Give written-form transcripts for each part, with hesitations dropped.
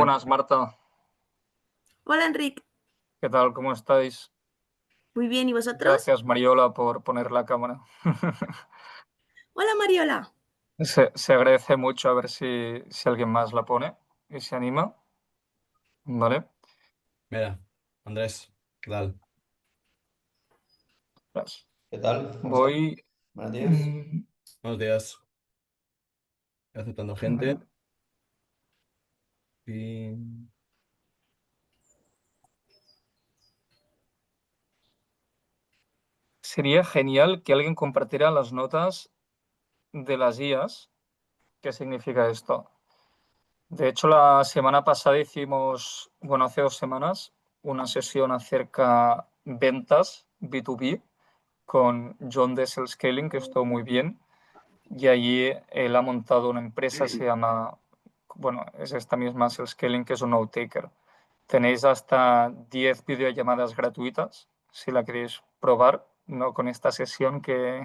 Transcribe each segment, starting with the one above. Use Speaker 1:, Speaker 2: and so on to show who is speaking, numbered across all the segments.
Speaker 1: Buenas, Marta.
Speaker 2: Hola, Enrique.
Speaker 1: ¿Qué tal? ¿Cómo estáis?
Speaker 2: Muy bien, ¿y vosotros?
Speaker 1: Gracias, Mariola, por poner la cámara.
Speaker 2: Hola, Mariola.
Speaker 1: Se agradece mucho a ver si alguien más la pone y se anima. ¿Vale?
Speaker 3: Mira, Andrés, ¿qué tal?
Speaker 1: Gracias.
Speaker 4: ¿Qué tal? ¿Cómo estás?
Speaker 1: Voy.
Speaker 4: Buenos días.
Speaker 1: mm,
Speaker 3: Buenos días. Aceptando gente.
Speaker 1: vale.
Speaker 3: Y...
Speaker 1: Sería genial que alguien compartiera las notas de las IAs. ¿Qué significa esto? De hecho, la semana pasada hicimos, bueno, hace 2 semanas, una sesión acerca ventas B2B con John de Scaling, que estuvo muy bien. Y allí él ha montado una empresa, se llama, bueno, es esta misma Scaling, que es un note-taker. Tenéis hasta 10 videollamadas gratuitas, si la queréis probar, no con esta sesión que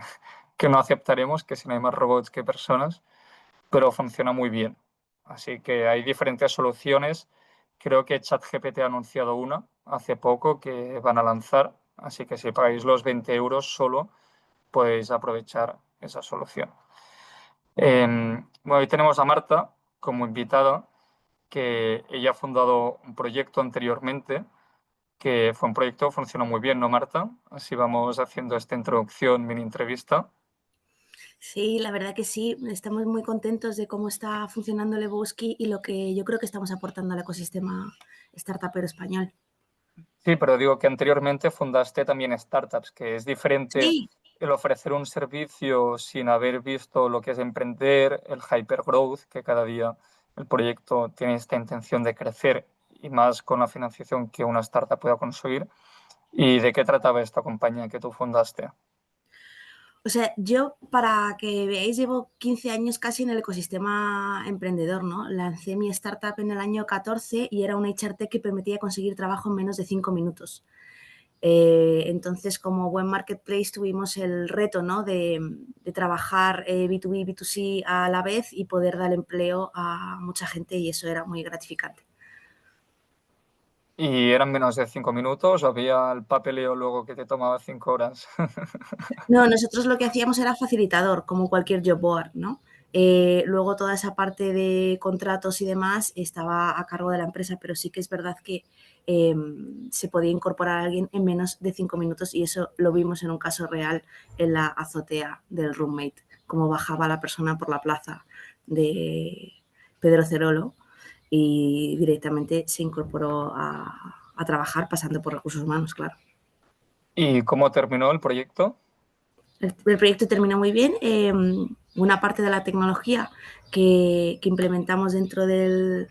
Speaker 1: no aceptaremos, que si no hay más robots que personas, pero funciona muy bien. Así que hay diferentes soluciones. Creo que ChatGPT ha anunciado una hace poco que van a lanzar, así que si pagáis los 20 euros solo, podéis aprovechar esa solución. Bueno, hoy tenemos a Marta como invitada, que ella ha fundado un proyecto anteriormente, que fue un proyecto, funcionó muy bien, ¿no, Marta? Así vamos haciendo esta introducción, mini entrevista.
Speaker 2: Sí, la verdad que sí. Estamos muy contentos de cómo está funcionando Lebowski y lo que yo creo que estamos aportando al ecosistema startupero español.
Speaker 1: Sí, pero digo que anteriormente fundaste también startups, que es diferente
Speaker 2: Sí,
Speaker 1: el ofrecer un servicio sin haber visto lo que es emprender, el hypergrowth, que cada día el proyecto tiene esta intención de crecer y más con la financiación que una startup pueda conseguir. ¿Y de qué trataba esta compañía que tú fundaste?
Speaker 2: o sea, yo para que veáis llevo 15 años casi en el ecosistema emprendedor, ¿no? Lancé mi startup en el año 14 y era una HR que permitía conseguir trabajo en menos de 5 minutos. Entonces, como buen marketplace, tuvimos el reto, ¿no? de trabajar B2B, B2C a la vez y poder dar empleo a mucha gente, y eso era muy gratificante.
Speaker 1: ¿Y eran menos de 5 minutos o había el papeleo luego que te tomaba 5 horas?
Speaker 2: No, nosotros lo que hacíamos era facilitador, como cualquier job board, ¿no? Luego toda esa parte de contratos y demás estaba a cargo de la empresa, pero sí que es verdad que se podía incorporar a alguien en menos de 5 minutos, y eso lo vimos en un caso real en la azotea del roommate, cómo bajaba la persona por la plaza de Pedro Cerolo y directamente se incorporó a trabajar pasando por recursos humanos, claro.
Speaker 1: ¿Y cómo terminó el proyecto?
Speaker 2: El proyecto terminó muy bien. Una parte de la tecnología que implementamos dentro del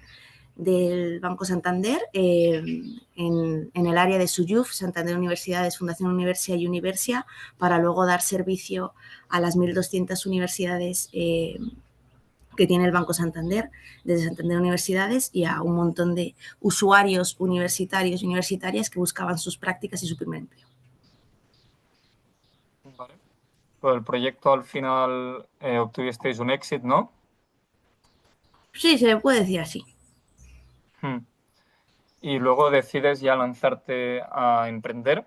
Speaker 2: Banco Santander, en el área de SUYUF, Santander Universidades, Fundación Universia y Universia, para luego dar servicio a las 1.200 universidades que tiene el Banco Santander, desde Santander Universidades, y a un montón de usuarios universitarios y universitarias que buscaban sus prácticas y su primer empleo.
Speaker 1: Vale. Pues el proyecto al final obtuvisteis un éxito, ¿no?
Speaker 2: Sí, se le puede decir así.
Speaker 1: Hmm. Y luego decides ya lanzarte a emprender.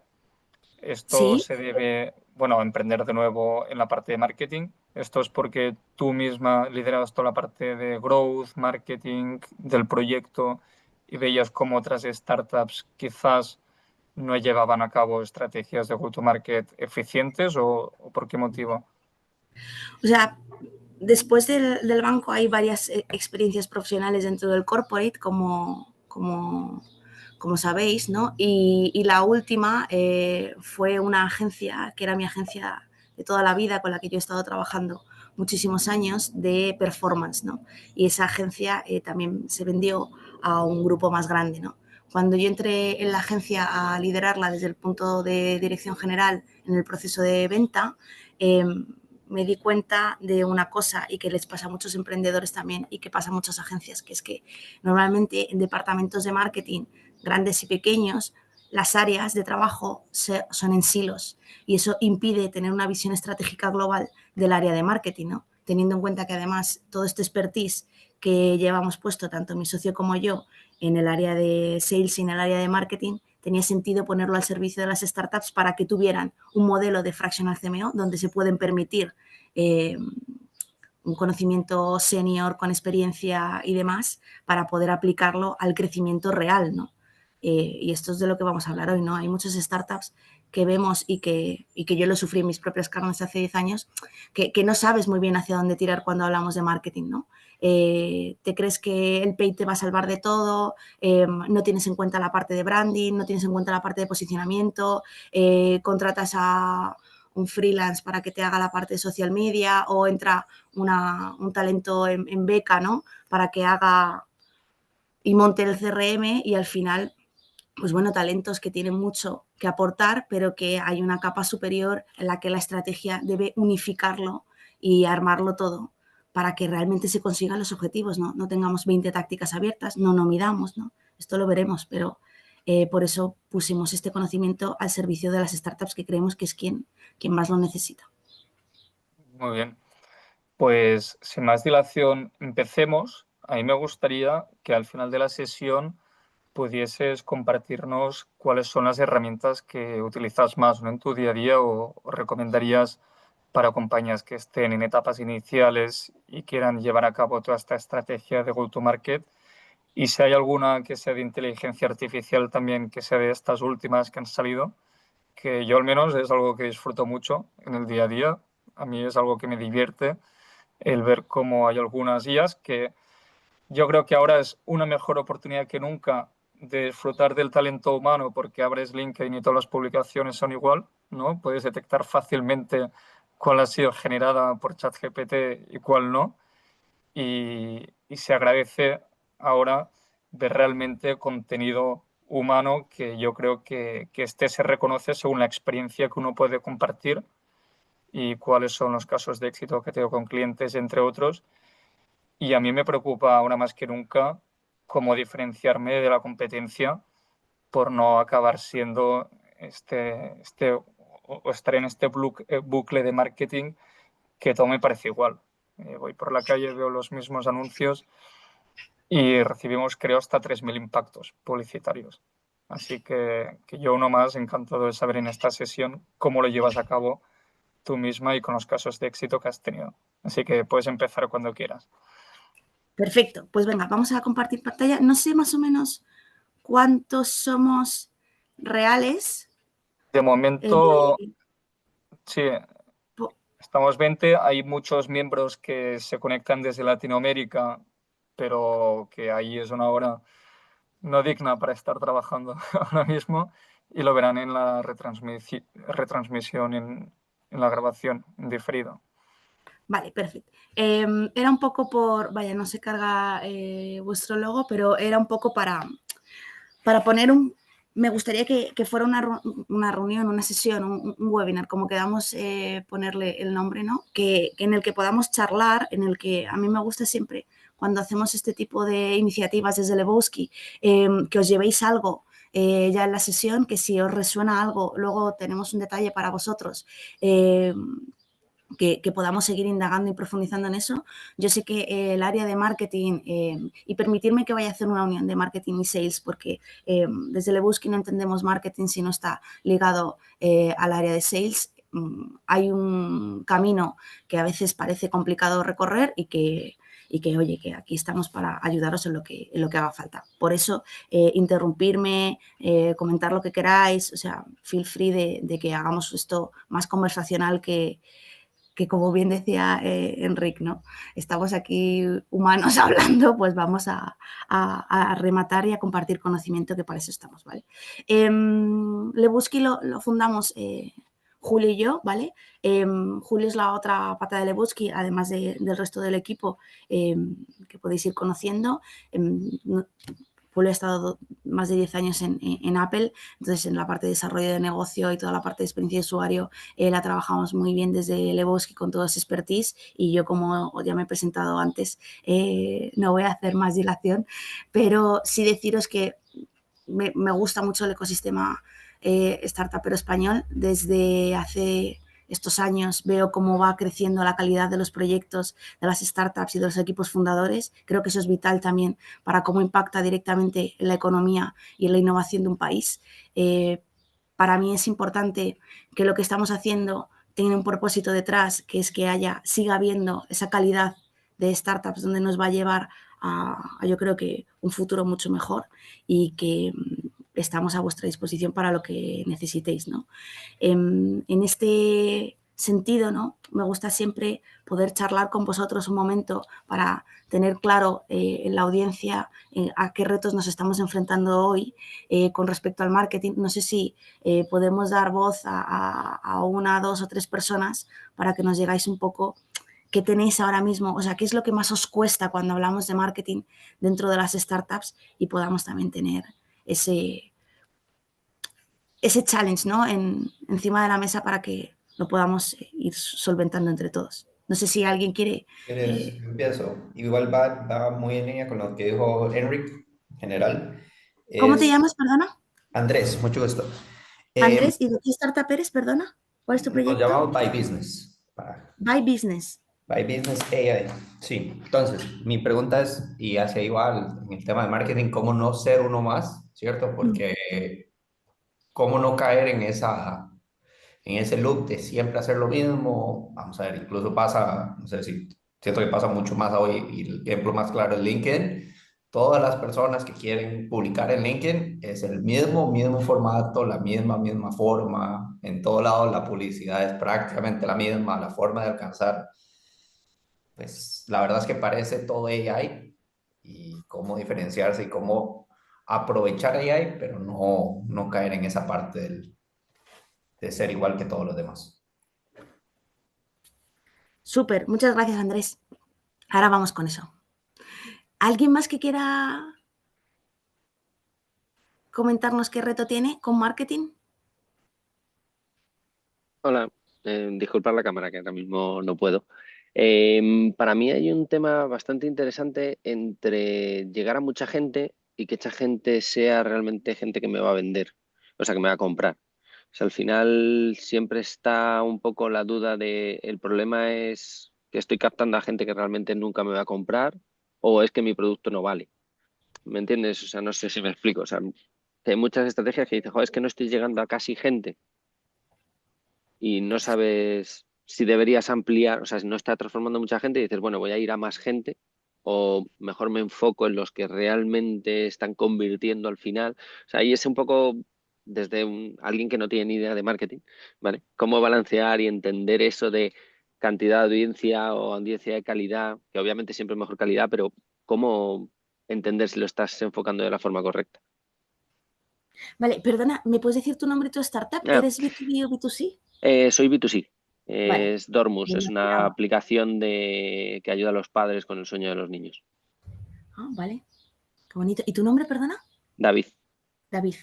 Speaker 1: Esto
Speaker 2: Sí.
Speaker 1: se debe, bueno, a emprender de nuevo en la parte de marketing. Esto es porque tú misma liderabas toda la parte de growth, marketing del proyecto y veías cómo otras startups quizás no llevaban a cabo estrategias de go-to-market eficientes o por qué motivo.
Speaker 2: O sea, después del banco hay varias experiencias profesionales dentro del corporate, como sabéis, ¿no? Y la última fue una agencia, que era mi agencia de toda la vida, con la que yo he estado trabajando muchísimos años, de performance, ¿no? Y esa agencia también se vendió a un grupo más grande, ¿no? Cuando yo entré en la agencia a liderarla desde el punto de dirección general en el proceso de venta, me di cuenta de una cosa, y que les pasa a muchos emprendedores también y que pasa a muchas agencias, que es que normalmente en departamentos de marketing grandes y pequeños, las áreas de trabajo son en silos, y eso impide tener una visión estratégica global del área de marketing, ¿no? Teniendo en cuenta que además todo este expertise que llevamos puesto tanto mi socio como yo en el área de sales y en el área de marketing, tenía sentido ponerlo al servicio de las startups para que tuvieran un modelo de fractional CMO donde se pueden permitir un conocimiento senior con experiencia y demás para poder aplicarlo al crecimiento real, ¿no? Y esto es de lo que vamos a hablar hoy, ¿no? Hay muchas startups que vemos y que yo lo sufrí en mis propias carnes hace 10 años, que no sabes muy bien hacia dónde tirar cuando hablamos de marketing, ¿no? Te crees que el paid te va a salvar de todo, no tienes en cuenta la parte de branding, no tienes en cuenta la parte de posicionamiento, contratas a un freelance para que te haga la parte de social media o entra un talento en beca, ¿no? Para que haga y monte el CRM y al final, pues bueno, talentos que tienen mucho que aportar, pero que hay una capa superior en la que la estrategia debe unificarlo y armarlo todo para que realmente se consigan los objetivos, ¿no? No tengamos 20 tácticas abiertas, no midamos, ¿no? Esto lo veremos, pero por eso pusimos este conocimiento al servicio de las startups que creemos que es quien más lo necesita.
Speaker 1: Muy bien. Pues sin más dilación, empecemos. A mí me gustaría que al final de la sesión pudieses compartirnos cuáles son las herramientas que utilizas más, ¿no?, en tu día a día o recomendarías para compañías que estén en etapas iniciales y quieran llevar a cabo toda esta estrategia de go-to-market. Y si hay alguna que sea de inteligencia artificial también, que sea de estas últimas que han salido, que yo al menos es algo que disfruto mucho en el día a día. A mí es algo que me divierte el ver cómo hay algunas IAs que yo creo que ahora es una mejor oportunidad que nunca de disfrutar del talento humano, porque abres LinkedIn y todas las publicaciones son igual, ¿no? Puedes detectar fácilmente cuál ha sido generada por ChatGPT y cuál no. Y se agradece ahora ver realmente contenido humano que yo creo que este se reconoce según la experiencia que uno puede compartir y cuáles son los casos de éxito que tengo con clientes, entre otros. Y a mí me preocupa ahora más que nunca cómo diferenciarme de la competencia por no acabar siendo o estar en este bucle de marketing que todo me parece igual. Voy por la calle, veo los mismos anuncios y recibimos, creo, hasta 3.000 impactos publicitarios. Así que yo uno más encantado de saber en esta sesión cómo lo llevas a cabo tú misma y con los casos de éxito que has tenido. Así que puedes empezar cuando quieras.
Speaker 2: Perfecto, pues venga, vamos a compartir pantalla. No sé más o menos cuántos somos reales.
Speaker 1: De momento, sí, estamos 20. Hay muchos miembros que se conectan desde Latinoamérica, pero que ahí es una hora no digna para estar trabajando ahora mismo y lo verán en la retransmisión, en la grabación, en diferido.
Speaker 2: Vale, perfecto. Era un poco vaya, no se carga vuestro logo, pero era un poco para poner me gustaría que fuera una reunión, una sesión, un webinar, como queramos ponerle el nombre, ¿no? En el que podamos charlar, en el que a mí me gusta siempre, cuando hacemos este tipo de iniciativas desde Lebowski, que os llevéis algo ya en la sesión, que si os resuena algo, luego tenemos un detalle para vosotros, que podamos seguir indagando y profundizando en eso. Yo sé que el área de marketing, y permitirme que vaya a hacer una unión de marketing y sales, porque desde Lebowski no entendemos marketing si no está ligado al área de sales. Hay un camino que a veces parece complicado recorrer y que, oye, que aquí estamos para ayudaros en lo que haga falta. Por eso, interrumpirme, comentar lo que queráis, o sea, feel free de que hagamos esto más conversacional que como bien decía Enric, ¿no? Estamos aquí humanos hablando, pues vamos a rematar y a compartir conocimiento, que para eso estamos, ¿vale? Lebowski lo fundamos Julio y yo, ¿vale? Julio es la otra pata de Lebowski, además del resto del equipo que podéis ir conociendo. Julio ha estado más de 10 años en Apple, entonces en la parte de desarrollo de negocio y toda la parte de experiencia de usuario la trabajamos muy bien desde Lebowski con toda esa expertise, y yo, como ya me he presentado antes, no voy a hacer más dilación, pero sí deciros que me gusta mucho el ecosistema startupero español. Desde hace estos años, veo cómo va creciendo la calidad de los proyectos, de las startups y de los equipos fundadores. Creo que eso es vital también para cómo impacta directamente en la economía y en la innovación de un país. Para mí es importante que lo que estamos haciendo tenga un propósito detrás, que es que siga habiendo esa calidad de startups donde nos va a llevar a yo creo que un futuro mucho mejor, y que estamos a vuestra disposición para lo que necesitéis, ¿no? En este sentido, ¿no? Me gusta siempre poder charlar con vosotros un momento para tener claro en la audiencia a qué retos nos estamos enfrentando hoy con respecto al marketing. No sé si podemos dar voz a una, dos o tres personas para que nos digáis un poco qué tenéis ahora mismo, o sea, qué es lo que más os cuesta cuando hablamos de marketing dentro de las startups, y podamos también tener ese challenge, ¿no? Encima de la mesa para que lo podamos ir solventando entre todos. No sé si alguien quiere...
Speaker 4: Yo empiezo. Igual va muy en línea con lo que dijo Enric en general.
Speaker 2: ¿Cómo te
Speaker 4: Es
Speaker 2: llamas, perdona?
Speaker 4: Andrés, mucho gusto.
Speaker 2: Andrés, ¿y de qué startup eres, perdona? ¿Cuál es tu
Speaker 4: Nos
Speaker 2: proyecto?
Speaker 4: llamamos By Business.
Speaker 2: By Business.
Speaker 4: By Business AI. Sí, entonces, mi pregunta es, y hacia igual en el tema de marketing, ¿cómo no ser uno más? ¿Cierto? Porque ¿cómo no caer en ese loop de siempre hacer lo mismo? Vamos a ver, incluso pasa, no sé si siento que pasa mucho más hoy, y el ejemplo más claro es LinkedIn. Todas las personas que quieren publicar en LinkedIn es el mismo formato, la misma forma. En todo lado la publicidad es prácticamente la misma, la forma de alcanzar. Pues la verdad es que parece todo AI, y cómo diferenciarse y cómo aprovechar AI, pero no caer en esa parte de ser igual que todos los demás.
Speaker 2: Súper, muchas gracias, Andrés. Ahora vamos con eso. ¿Alguien más que quiera comentarnos qué reto tiene con marketing?
Speaker 5: Hola, disculpad la cámara que ahora mismo no puedo. Para mí hay un tema bastante interesante entre llegar a mucha gente y que esa gente sea realmente gente que me va a vender, o sea, que me va a comprar. O sea, al final siempre está un poco la duda de el problema es que estoy captando a gente que realmente nunca me va a comprar, o es que mi producto no vale. ¿Me entiendes? O sea, no sé si me explico. O sea, que hay muchas estrategias que dicen, joder, es que no estoy llegando a casi gente y no sabes si deberías ampliar, o sea, si no está transformando mucha gente y dices, bueno, voy a ir a más gente, o mejor me enfoco en los que realmente están convirtiendo al final. O sea, ahí es un poco desde alguien que no tiene ni idea de marketing, ¿vale? Cómo balancear y entender eso de cantidad de audiencia o audiencia de calidad, que obviamente siempre es mejor calidad, pero cómo entender si lo estás enfocando de la forma correcta.
Speaker 2: Vale, perdona, ¿me puedes decir tu nombre y tu startup?
Speaker 5: Ah,
Speaker 2: ¿Eres B2B o B2C?
Speaker 5: Soy B2C.
Speaker 2: Vale,
Speaker 5: Es Dormus,
Speaker 2: bien
Speaker 5: es una
Speaker 2: mezclado.
Speaker 5: aplicación que ayuda a los padres con el sueño de los niños.
Speaker 2: Ah, vale, qué bonito. ¿Y tu nombre, perdona?
Speaker 5: David.
Speaker 2: David.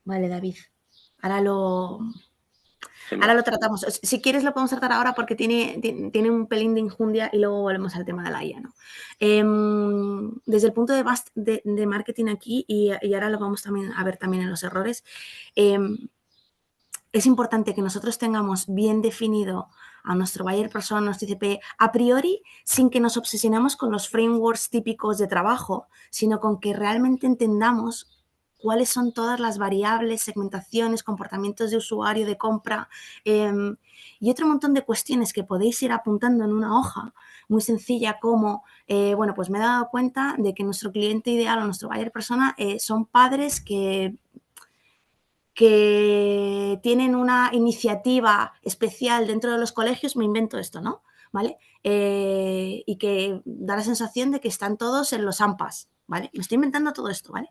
Speaker 2: Vale, David. Ahora lo
Speaker 5: Genial.
Speaker 2: tratamos. Si quieres lo podemos tratar ahora porque tiene un pelín de injundia, y luego volvemos al tema de la IA, ¿no? Desde el punto de marketing aquí, y ahora lo vamos también a ver también en los errores, es importante que nosotros tengamos bien definido a nuestro buyer persona, nuestro ICP, a priori, sin que nos obsesionemos con los frameworks típicos de trabajo, sino con que realmente entendamos cuáles son todas las variables, segmentaciones, comportamientos de usuario, de compra, y otro montón de cuestiones que podéis ir apuntando en una hoja muy sencilla, como, bueno, pues me he dado cuenta de que nuestro cliente ideal o nuestro buyer persona son padres que tienen una iniciativa especial dentro de los colegios, me invento esto, ¿no? ¿Vale? Y que da la sensación de que están todos en los AMPAs, ¿vale? Me estoy inventando todo esto, ¿vale?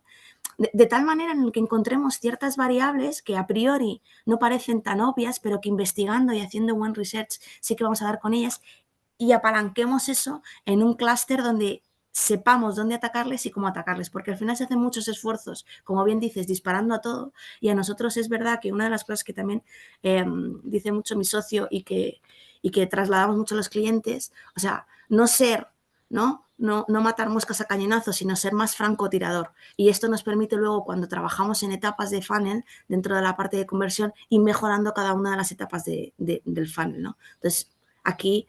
Speaker 2: De tal manera en el que encontremos ciertas variables que a priori no parecen tan obvias, pero que investigando y haciendo buen research sí que vamos a dar con ellas, y apalanquemos eso en un clúster donde sepamos dónde atacarles y cómo atacarles, porque al final se hacen muchos esfuerzos, como bien dices, disparando a todo, y a nosotros es verdad que una de las cosas que también dice mucho mi socio y que trasladamos mucho a los clientes, o sea, no ser, ¿no? no matar moscas a cañonazos, sino ser más francotirador. Y esto nos permite luego, cuando trabajamos en etapas de funnel, dentro de la parte de conversión, ir mejorando cada una de las etapas del funnel, ¿no? Entonces, aquí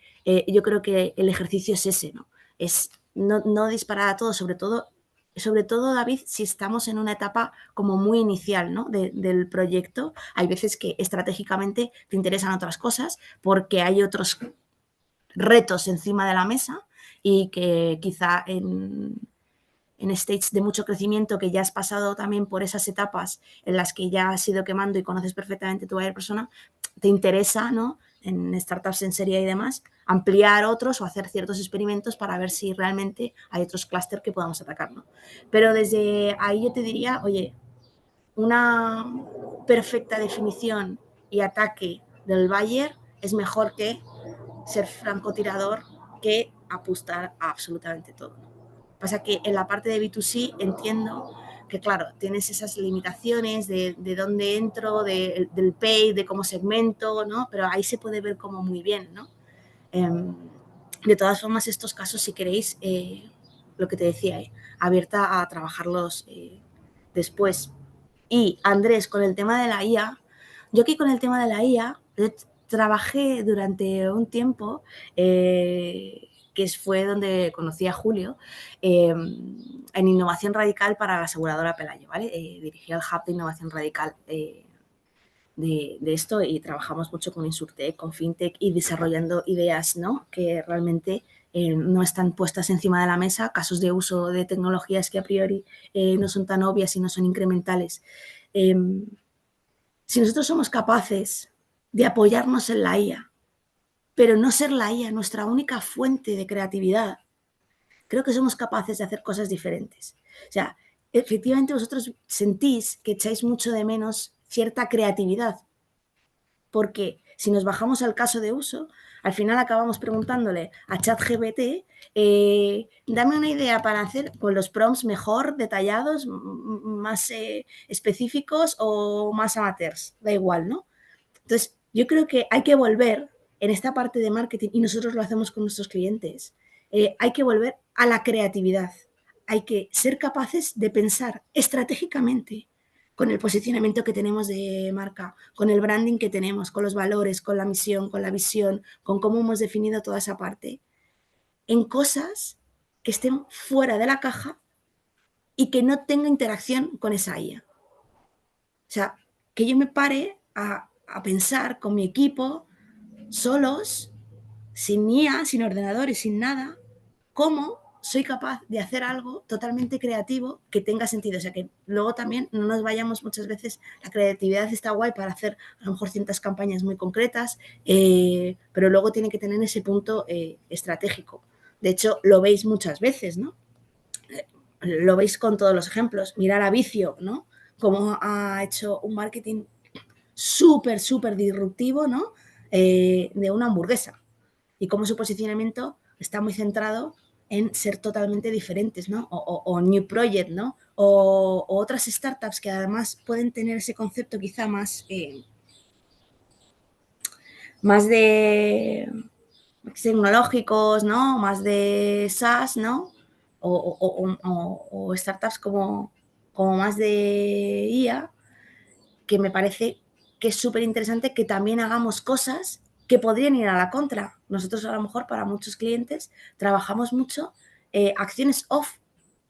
Speaker 2: yo creo que el ejercicio es ese, ¿no? Es no disparar a todo, sobre todo, David, si estamos en una etapa como muy inicial, ¿no? del proyecto. Hay veces que estratégicamente te interesan otras cosas porque hay otros retos encima de la mesa y que quizá en stage de mucho crecimiento, que ya has pasado también por esas etapas en las que ya has ido quemando y conoces perfectamente tu buyer persona, te interesa, ¿no? En startups en serie y demás, ampliar otros o hacer ciertos experimentos para ver si realmente hay otros clústeres que podamos atacar, ¿no? Pero desde ahí yo te diría, oye, una perfecta definición y ataque del buyer es mejor que ser francotirador que apostar a absolutamente todo. Pasa que en la parte de B2C entiendo que, claro, tienes esas limitaciones de dónde entro, del pay, de cómo segmento, ¿no? Pero ahí se puede ver como muy bien, ¿no? De todas formas, estos casos, si queréis, lo que te decía, abierta a trabajarlos después. Y, Andrés, con el tema de la IA, yo aquí con el tema de la IA trabajé durante un tiempo, que fue donde conocí a Julio, en Innovación Radical para la aseguradora Pelayo, ¿vale? Dirigí el Hub de Innovación Radical de esto y trabajamos mucho con Insurtech, con FinTech y desarrollando ideas, ¿no? Que realmente no están puestas encima de la mesa, casos de uso de tecnologías que a priori no son tan obvias y no son incrementales. Si nosotros somos capaces de apoyarnos en la IA, pero no ser la IA nuestra única fuente de creatividad, creo que somos capaces de hacer cosas diferentes. O sea, efectivamente vosotros sentís que echáis mucho de menos cierta creatividad, porque si nos bajamos al caso de uso, al final acabamos preguntándole a ChatGPT, dame una idea para hacer con los prompts mejor, detallados, más específicos o más amateurs, da igual, ¿no? Entonces, yo creo que hay que volver en esta parte de marketing, y nosotros lo hacemos con nuestros clientes, hay que volver a la creatividad. Hay que ser capaces de pensar estratégicamente con el posicionamiento que tenemos de marca, con el branding que tenemos, con los valores, con la misión, con la visión, con cómo hemos definido toda esa parte, en cosas que estén fuera de la caja y que no tenga interacción con esa IA. O sea, que yo me pare a pensar con mi equipo, solos, sin IA, sin ordenador y sin nada, cómo soy capaz de hacer algo totalmente creativo que tenga sentido. O sea, que luego también no nos vayamos muchas veces, la creatividad está guay para hacer a lo mejor ciertas campañas muy concretas, pero luego tiene que tener ese punto estratégico. De hecho, lo veis muchas veces, ¿no? Lo veis con todos los ejemplos. Mirar a Vicio, ¿no? Cómo ha hecho un marketing súper, súper disruptivo, ¿no? De una hamburguesa. Y cómo su posicionamiento está muy centrado en ser totalmente diferentes, ¿no? O New Project, ¿no? O otras startups que además pueden tener ese concepto quizá más de tecnológicos, ¿no? Más de SaaS, ¿no? O startups como más de IA, que me parece que es súper interesante que también hagamos cosas que podrían ir a la contra. Nosotros a lo mejor para muchos clientes trabajamos mucho acciones off.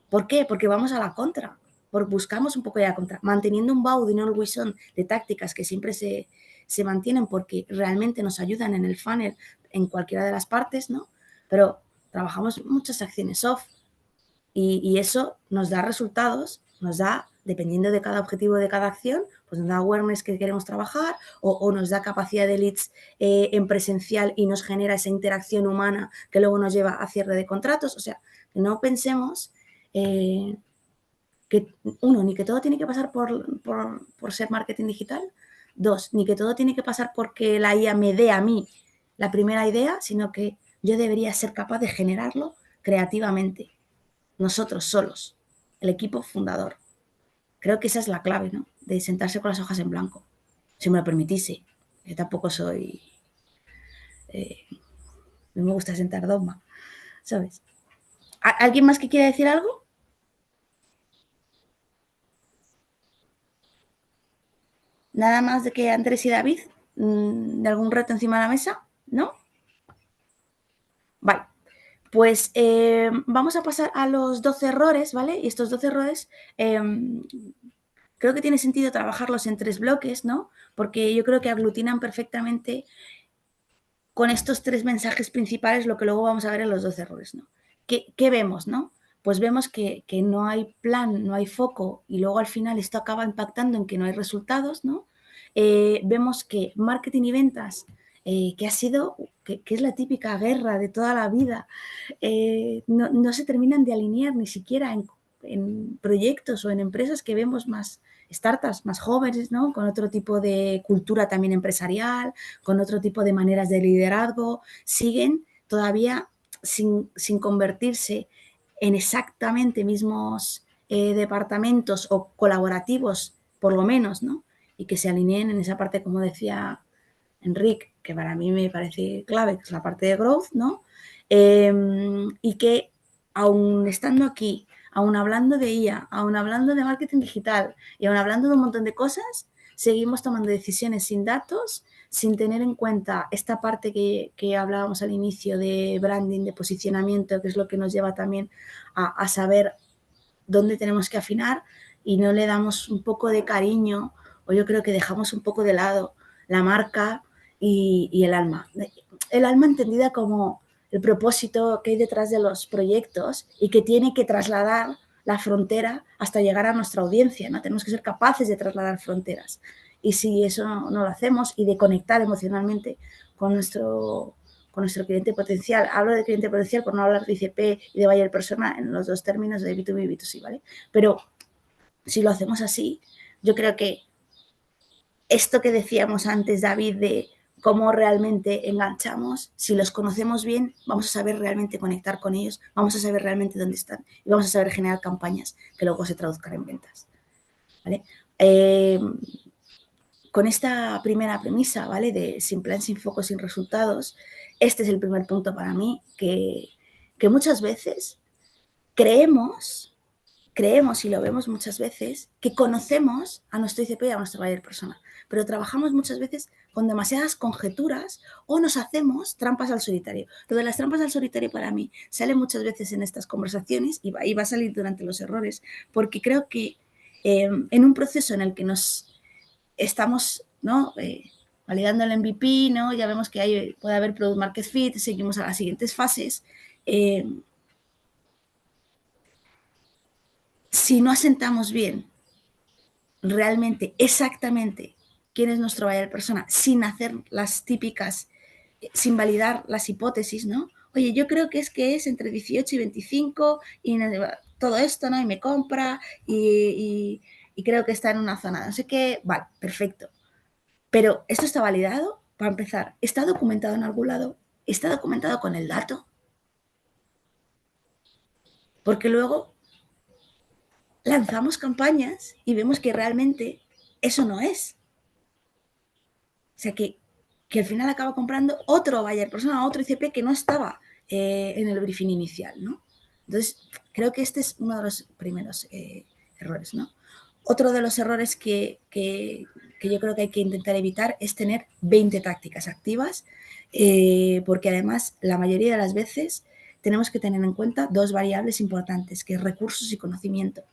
Speaker 2: ¿Por qué? Porque vamos a la contra, porque buscamos un poco de la contra, manteniendo un BAU de no always on, de tácticas que siempre se mantienen porque realmente nos ayudan en el funnel en cualquiera de las partes, ¿no? Pero trabajamos muchas acciones off y eso nos da resultados, nos da, dependiendo de cada objetivo de cada acción, pues nos da awareness que queremos trabajar o nos da capacidad de leads en presencial y nos genera esa interacción humana que luego nos lleva a cierre de contratos. O sea, que no pensemos que, uno, ni que todo tiene que pasar por ser marketing digital. Dos, ni que todo tiene que pasar porque la IA me dé a mí la primera idea, sino que yo debería ser capaz de generarlo creativamente. Nosotros solos, el equipo fundador. Creo que esa es la clave, ¿no? De sentarse con las hojas en blanco. Si me lo permitise. Yo tampoco soy... no me gusta sentar dogma, ¿sabes? ¿Alguien más que quiera decir algo? Nada más de que Andrés y David, de algún reto encima de la mesa, ¿no? Vale, pues vamos a pasar a los 12 errores, ¿vale? Y estos 12 errores creo que tiene sentido trabajarlos en 3 bloques, ¿no? Porque yo creo que aglutinan perfectamente con estos 3 mensajes principales lo que luego vamos a ver en los 12 errores, ¿no? ¿Qué vemos, no? Pues vemos que no hay plan, no hay foco y luego al final esto acaba impactando en que no hay resultados, ¿no? Vemos que marketing y ventas, que ha sido, que es la típica guerra de toda la vida, no se terminan de alinear ni siquiera en proyectos o en empresas que vemos más startups más jóvenes, ¿no? Con otro tipo de cultura también empresarial, con otro tipo de maneras de liderazgo, siguen todavía sin convertirse en exactamente mismos departamentos o colaborativos, por lo menos, ¿no? Y que se alineen en esa parte, como decía Enric, que para mí me parece clave, que es la parte de growth, ¿no? Y que aún estando aquí, aún hablando de IA, aún hablando de marketing digital y aún hablando de un montón de cosas, seguimos tomando decisiones sin datos, sin tener en cuenta esta parte que hablábamos al inicio de branding, de posicionamiento, que es lo que nos lleva también a saber dónde tenemos que afinar y no le damos un poco de cariño o yo creo que dejamos un poco de lado la marca y el alma. El alma entendida como el propósito que hay detrás de los proyectos y que tiene que trasladar la frontera hasta llegar a nuestra audiencia, ¿no? Tenemos que ser capaces de trasladar fronteras. Y si eso no lo hacemos y de conectar emocionalmente con nuestro cliente potencial. Hablo de cliente potencial por no hablar de ICP y de buyer persona en los dos términos de B2B y B2C, ¿vale? Pero si lo hacemos así, yo creo que esto que decíamos antes, David, de cómo realmente enganchamos, si los conocemos bien, vamos a saber realmente conectar con ellos, vamos a saber realmente dónde están y vamos a saber generar campañas que luego se traduzcan en ventas, ¿vale? Con esta primera premisa, ¿vale? De sin plan, sin foco, sin resultados, este es el primer punto para mí, que muchas veces creemos y lo vemos muchas veces, que conocemos a nuestro ICP y a nuestro buyer persona, pero trabajamos muchas veces con demasiadas conjeturas o nos hacemos trampas al solitario. Lo de las trampas al solitario para mí sale muchas veces en estas conversaciones y va a salir durante los errores, porque creo que en un proceso en el que nos estamos, ¿no? Validando el MVP, ¿no? Ya vemos que puede haber Product Market Fit, seguimos a las siguientes fases. Si no asentamos bien realmente, exactamente, quién es nuestro buyer persona, sin hacer las típicas, sin validar las hipótesis, ¿no? Oye, yo creo que es entre 18 y 25 y todo esto, ¿no? Y me compra y creo que está en una zona, no sé qué, vale, perfecto. Pero ¿esto está validado? Para empezar, ¿está documentado en algún lado? ¿Está documentado con el dato? Porque luego lanzamos campañas y vemos que realmente eso no es. O sea, que al final acaba comprando otro buyer persona, otro ICP que no estaba en el briefing inicial, ¿no? Entonces, creo que este es uno de los primeros errores, ¿no? Otro de los errores que yo creo que hay que intentar evitar es tener 20 tácticas activas, porque además la mayoría de las veces tenemos que tener en cuenta 2 variables importantes, que es recursos y conocimiento.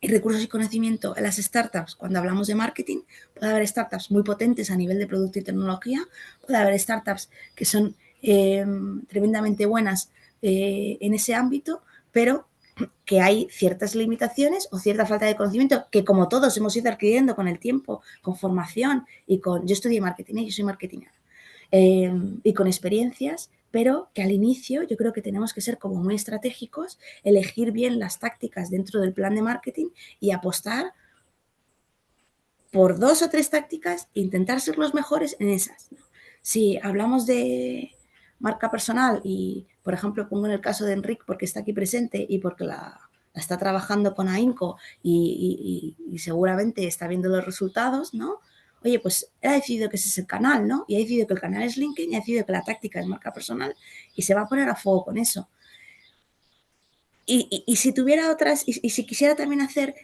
Speaker 2: Y recursos y conocimiento en las startups, cuando hablamos de marketing, puede haber startups muy potentes a nivel de producto y tecnología, puede haber startups que son tremendamente buenas en ese ámbito, pero que hay ciertas limitaciones o cierta falta de conocimiento que, como todos, hemos ido adquiriendo con el tiempo, con formación y con... Yo estudié marketing, yo soy marketingera, y con experiencias, pero que al inicio yo creo que tenemos que ser como muy estratégicos, elegir bien las tácticas dentro del plan de marketing y apostar por 2 o 3 tácticas e intentar ser los mejores en esas, ¿no? Si hablamos de marca personal y, por ejemplo, pongo en el caso de Enric porque está aquí presente y porque la está trabajando con AINCO y seguramente está viendo los resultados, ¿no? Oye, pues él ha decidido que ese es el canal, ¿no? Y ha decidido que el canal es LinkedIn y ha decidido que la táctica es marca personal y se va a poner a fuego con eso. Y si tuviera otras, y si quisiera también hacer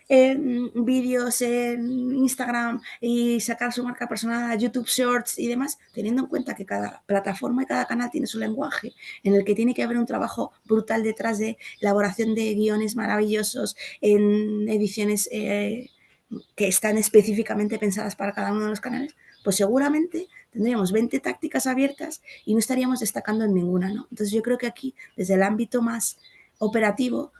Speaker 2: vídeos en Instagram y sacar su marca personal a YouTube Shorts y demás, teniendo en cuenta que cada plataforma y cada canal tiene su lenguaje, en el que tiene que haber un trabajo brutal detrás de elaboración de guiones maravillosos, en ediciones que están específicamente pensadas para cada uno de los canales, pues seguramente tendríamos 20 tácticas abiertas y no estaríamos destacando en ninguna, ¿no? Entonces yo creo que aquí, desde el ámbito más operativo,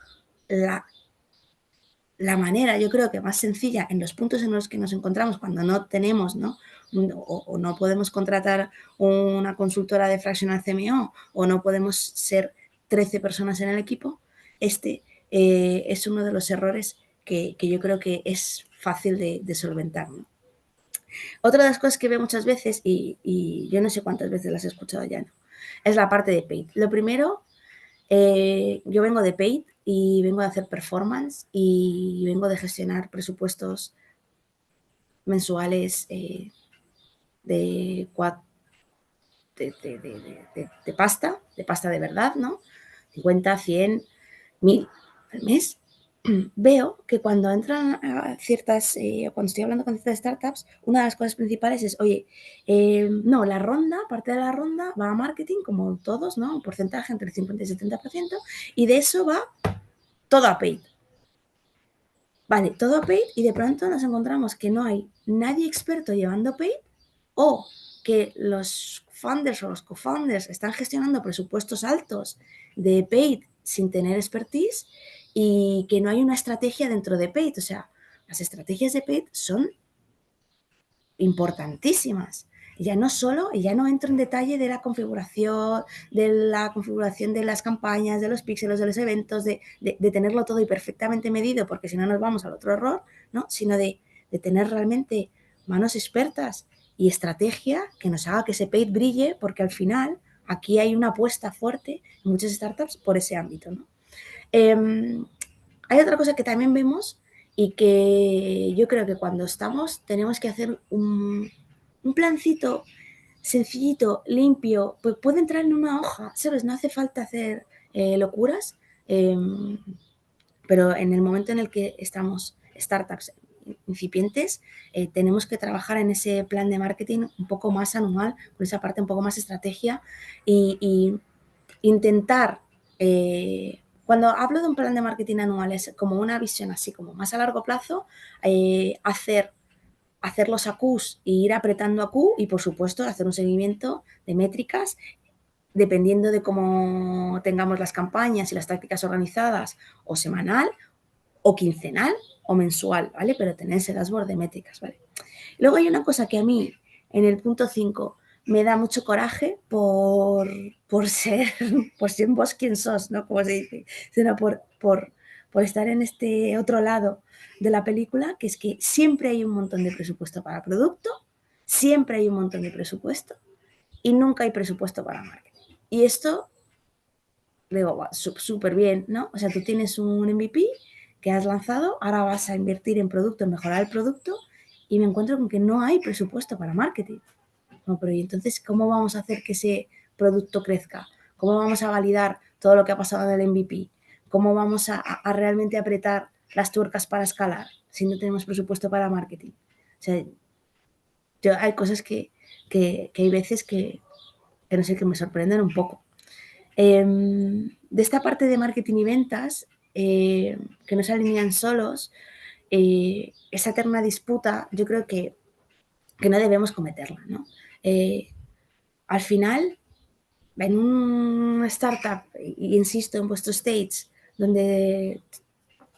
Speaker 2: la manera, yo creo que más sencilla en los puntos en los que nos encontramos cuando no tenemos, ¿no? O no podemos contratar una consultora de fractional CMO o no podemos ser 13 personas en el equipo, es uno de los errores que yo creo que es fácil de solventar, ¿no? Otra de las cosas que veo muchas veces, y yo no sé cuántas veces las he escuchado ya, ¿no? Es la parte de paid. Lo primero, yo vengo de paid y vengo de hacer performance y vengo de gestionar presupuestos mensuales de pasta de verdad, ¿no? 50, 100, 1000 al mes. Veo que cuando entran a ciertas, cuando estoy hablando con ciertas startups, una de las cosas principales es, oye, no, la ronda, parte de la ronda va a marketing, como todos, ¿no? Un porcentaje entre el 50 y el 70%, y de eso va todo a paid. Vale, todo a paid y de pronto nos encontramos que no hay nadie experto llevando paid o que los founders o los co-founders están gestionando presupuestos altos de paid sin tener expertise y que no hay una estrategia dentro de paid. O sea, las estrategias de paid son importantísimas. Ya no entro en detalle de la configuración de las campañas, de los píxeles, de los eventos, de tenerlo todo y perfectamente medido, porque si no nos vamos al otro error, ¿no? Sino de tener realmente manos expertas y estrategia que nos haga que ese paid brille, porque al final aquí hay una apuesta fuerte en muchas startups por ese ámbito, ¿no? Hay otra cosa que también vemos y que yo creo que cuando estamos tenemos que hacer un plancito sencillito, limpio, pues puede entrar en una hoja, ¿sabes? No hace falta hacer locuras, pero en el momento en el que estamos startups incipientes, tenemos que trabajar en ese plan de marketing un poco más anual, con esa parte un poco más estrategia y intentar, cuando hablo de un plan de marketing anual, es como una visión así, como más a largo plazo, hacer los AQs y ir apretando AQ y, por supuesto, hacer un seguimiento de métricas dependiendo de cómo tengamos las campañas y las tácticas organizadas, o semanal, o quincenal, o mensual, ¿vale? Pero tener ese dashboard de métricas, ¿vale? Luego hay una cosa que a mí, en el punto 5, me da mucho coraje por ser vos quien sos, ¿no? Como se dice, sino por estar en este otro lado de la película, que es que siempre hay un montón de presupuesto para producto, siempre hay un montón de presupuesto y nunca hay presupuesto para marketing. Y esto, digo, súper bien, ¿no? O sea, tú tienes un MVP que has lanzado, ahora vas a invertir en producto, en mejorar el producto, y me encuentro con que no hay presupuesto para marketing. No, pero ¿y entonces cómo vamos a hacer que ese producto crezca? ¿Cómo vamos a validar todo lo que ha pasado en el MVP? ¿Cómo vamos a realmente apretar las tuercas para escalar si no tenemos presupuesto para marketing? O sea, hay cosas que hay veces que no sé, que me sorprenden un poco. De esta parte de marketing y ventas, que no se alinean solos, esa eterna disputa, yo creo que no debemos cometerla, ¿no? Al final, en una startup, y insisto, en vuestro stage, donde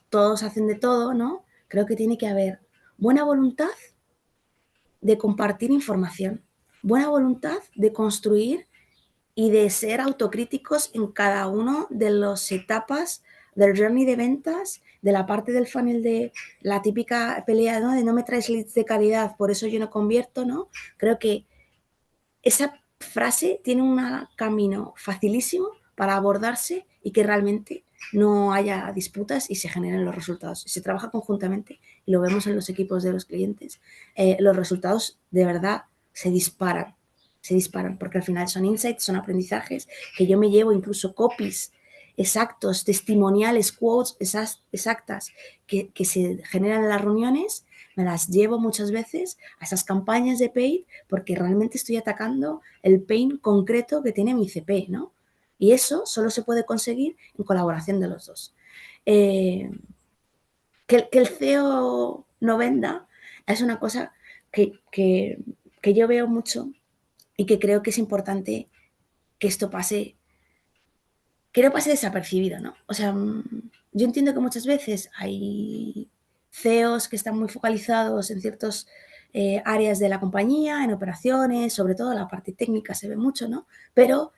Speaker 2: todos hacen de todo, ¿no? Creo que tiene que haber buena voluntad de compartir información, buena voluntad de construir y de ser autocríticos en cada uno de las etapas del journey de ventas, de la parte del funnel de la típica pelea, ¿no? De no me traes leads de calidad, por eso yo no convierto, ¿no? Creo que esa frase tiene un camino facilísimo para abordarse y que realmente no haya disputas y se generen los resultados. Si se trabaja conjuntamente y lo vemos en los equipos de los clientes, los resultados de verdad se disparan, porque al final son insights, son aprendizajes que yo me llevo, incluso copies exactos, testimoniales, quotes exactas que se generan en las reuniones, me las llevo muchas veces a esas campañas de paid porque realmente estoy atacando el pain concreto que tiene mi CP, ¿no? Y eso solo se puede conseguir en colaboración de los dos. Que el CEO no venda es una cosa que yo veo mucho y que creo que es importante que esto pase, que no pase desapercibido, ¿no? O sea, yo entiendo que muchas veces hay CEOs que están muy focalizados en ciertas áreas de la compañía, en operaciones, sobre todo la parte técnica se ve mucho, ¿no? Pero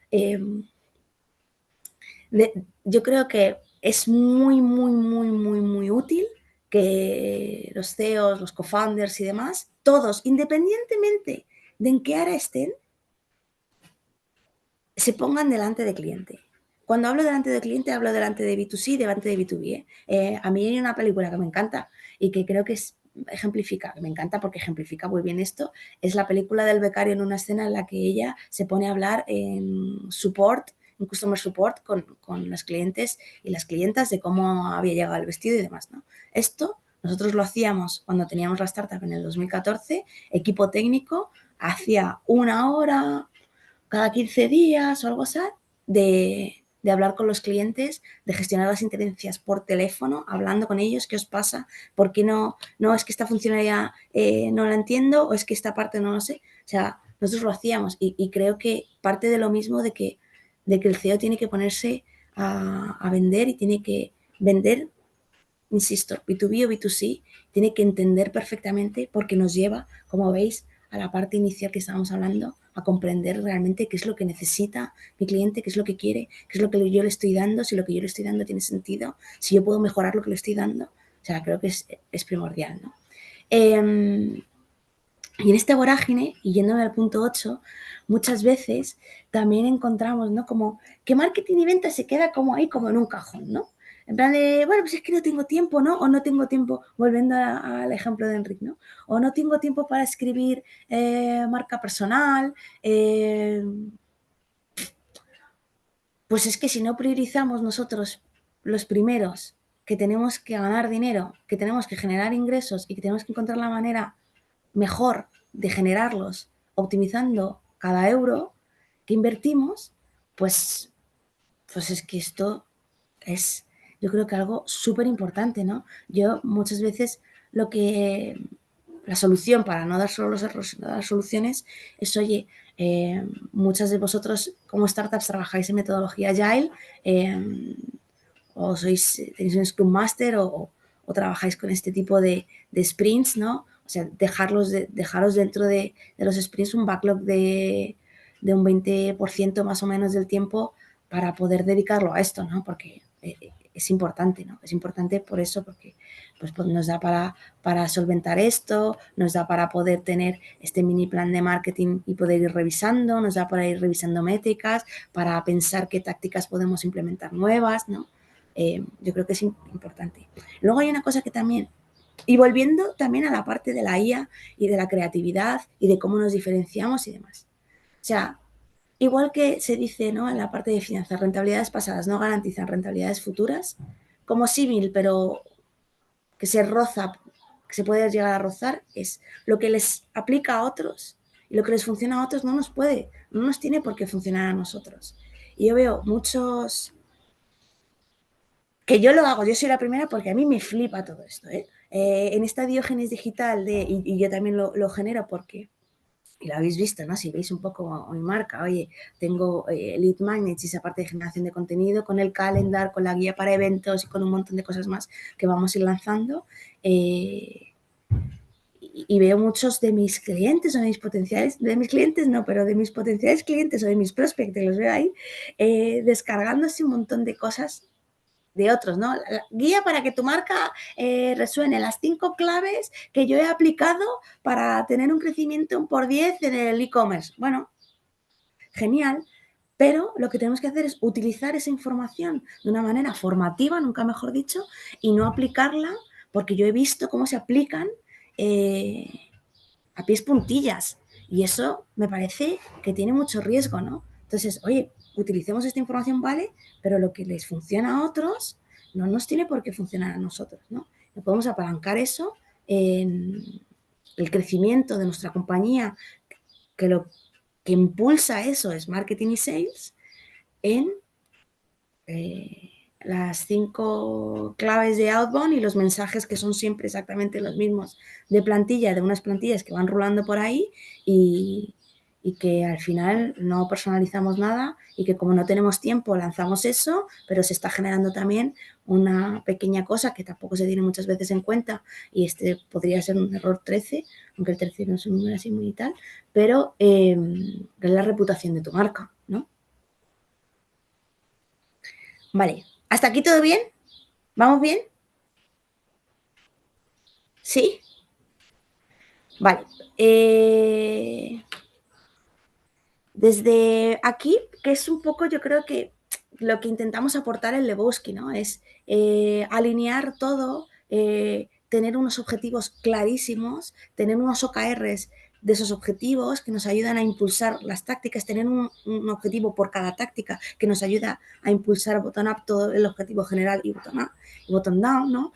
Speaker 2: yo creo que es muy, muy, muy, muy, muy útil que los CEOs, los co-founders y demás, todos, independientemente de en qué área estén, se pongan delante del cliente. Cuando hablo delante del cliente, hablo delante de B2C, delante de B2B. A mí hay una película que me encanta y que creo que me encanta porque ejemplifica muy bien esto. Es la película del becario en una escena en la que ella se pone a hablar en support, en customer support con los clientes y las clientas de cómo había llegado el vestido y demás, ¿no? Esto nosotros lo hacíamos cuando teníamos la startup en el 2014, equipo técnico, hacía 1 hora cada 15 días o algo así, de hablar con los clientes, de gestionar las incidencias por teléfono, hablando con ellos, qué os pasa, por qué no es que esta funcionalidad no la entiendo o es que esta parte no lo sé. O sea, nosotros lo hacíamos y creo que parte de lo mismo de que el CEO tiene que ponerse a vender y tiene que vender, insisto, B2B o B2C, tiene que entender perfectamente porque nos lleva, como veis, a la parte inicial que estábamos hablando, a comprender realmente qué es lo que necesita mi cliente, qué es lo que quiere, qué es lo que yo le estoy dando, si lo que yo le estoy dando tiene sentido, si yo puedo mejorar lo que le estoy dando. O sea, creo que es primordial, ¿no? Y en esta vorágine, y yéndome al punto 8, muchas veces también encontramos, ¿no? Como que marketing y venta se queda como ahí, como en un cajón, ¿no? En plan de, bueno, pues es que no tengo tiempo, ¿no? O no tengo tiempo, volviendo al ejemplo de Enric, ¿no? O no tengo tiempo para escribir marca personal. Pues es que si no priorizamos nosotros los primeros, que tenemos que ganar dinero, que tenemos que generar ingresos y que tenemos que encontrar la manera mejor de generarlos, optimizando cada euro que invertimos, pues es que esto es, yo creo que algo súper importante, ¿no? Yo muchas veces la solución para no dar solo los errores, sino dar soluciones, es, oye, muchas de vosotros como startups trabajáis en metodología Agile, o tenéis un Scrum Master o trabajáis con este tipo de sprints, ¿no? O sea, dejaros dentro de los sprints un backlog de un 20% más o menos del tiempo para poder dedicarlo a esto, ¿no? Porque es importante, ¿no? Es importante por eso, porque pues nos da para solventar esto, nos da para poder tener este mini plan de marketing y poder ir revisando, nos da para ir revisando métricas, para pensar qué tácticas podemos implementar nuevas, ¿no? Yo creo que es importante. Luego hay una cosa que también, y volviendo también a la parte de la IA y de la creatividad y de cómo nos diferenciamos y demás. O sea, igual que se dice, ¿no?, en la parte de finanzas, rentabilidades pasadas no garantizan rentabilidades futuras, como símil, pero que se roza, que se puede llegar a rozar, es lo que les aplica a otros y lo que les funciona a otros no nos tiene por qué funcionar a nosotros. Y yo veo muchos, que yo lo hago, yo soy la primera porque a mí me flipa todo esto, ¿eh? En esta diógenes digital y yo también lo genero porque, y lo habéis visto, ¿no? Si veis un poco mi marca, oye, tengo Lead Magnets y esa parte de generación de contenido con el calendar, con la guía para eventos y con un montón de cosas más que vamos a ir lanzando. Y veo muchos de mis clientes o de mis potenciales, de mis clientes no, pero de mis potenciales clientes o de mis prospectos, los veo ahí, descargándose un montón de cosas de otros, ¿no? La guía para que tu marca resuene, las 5 claves que yo he aplicado para tener un crecimiento 1x10 en el e-commerce. Bueno, genial, pero lo que tenemos que hacer es utilizar esa información de una manera formativa, nunca mejor dicho, y no aplicarla, porque yo he visto cómo se aplican a pies puntillas, y eso me parece que tiene mucho riesgo, ¿no? Entonces, oye, utilicemos esta información, vale, pero lo que les funciona a otros no nos tiene por qué funcionar a nosotros, ¿no? Y podemos apalancar eso en el crecimiento de nuestra compañía, que lo que impulsa eso es marketing y sales, en las 5 claves de outbound y los mensajes que son siempre exactamente los mismos de plantilla, de unas plantillas que van rulando por ahí y que al final no personalizamos nada y que como no tenemos tiempo lanzamos eso, pero se está generando también una pequeña cosa que tampoco se tiene muchas veces en cuenta y este podría ser un error 13, aunque el 13 no es un número así muy tal, pero es la reputación de tu marca, ¿no? Vale, ¿hasta aquí todo bien? ¿Vamos bien? ¿Sí? Vale. Desde aquí, que es un poco, yo creo que lo que intentamos aportar en Lebowski, ¿no? Es alinear todo, tener unos objetivos clarísimos, tener unos OKRs de esos objetivos que nos ayudan a impulsar las tácticas, tener un objetivo por cada táctica que nos ayuda a impulsar bottom-up todo el objetivo general y bottom-down, ¿no?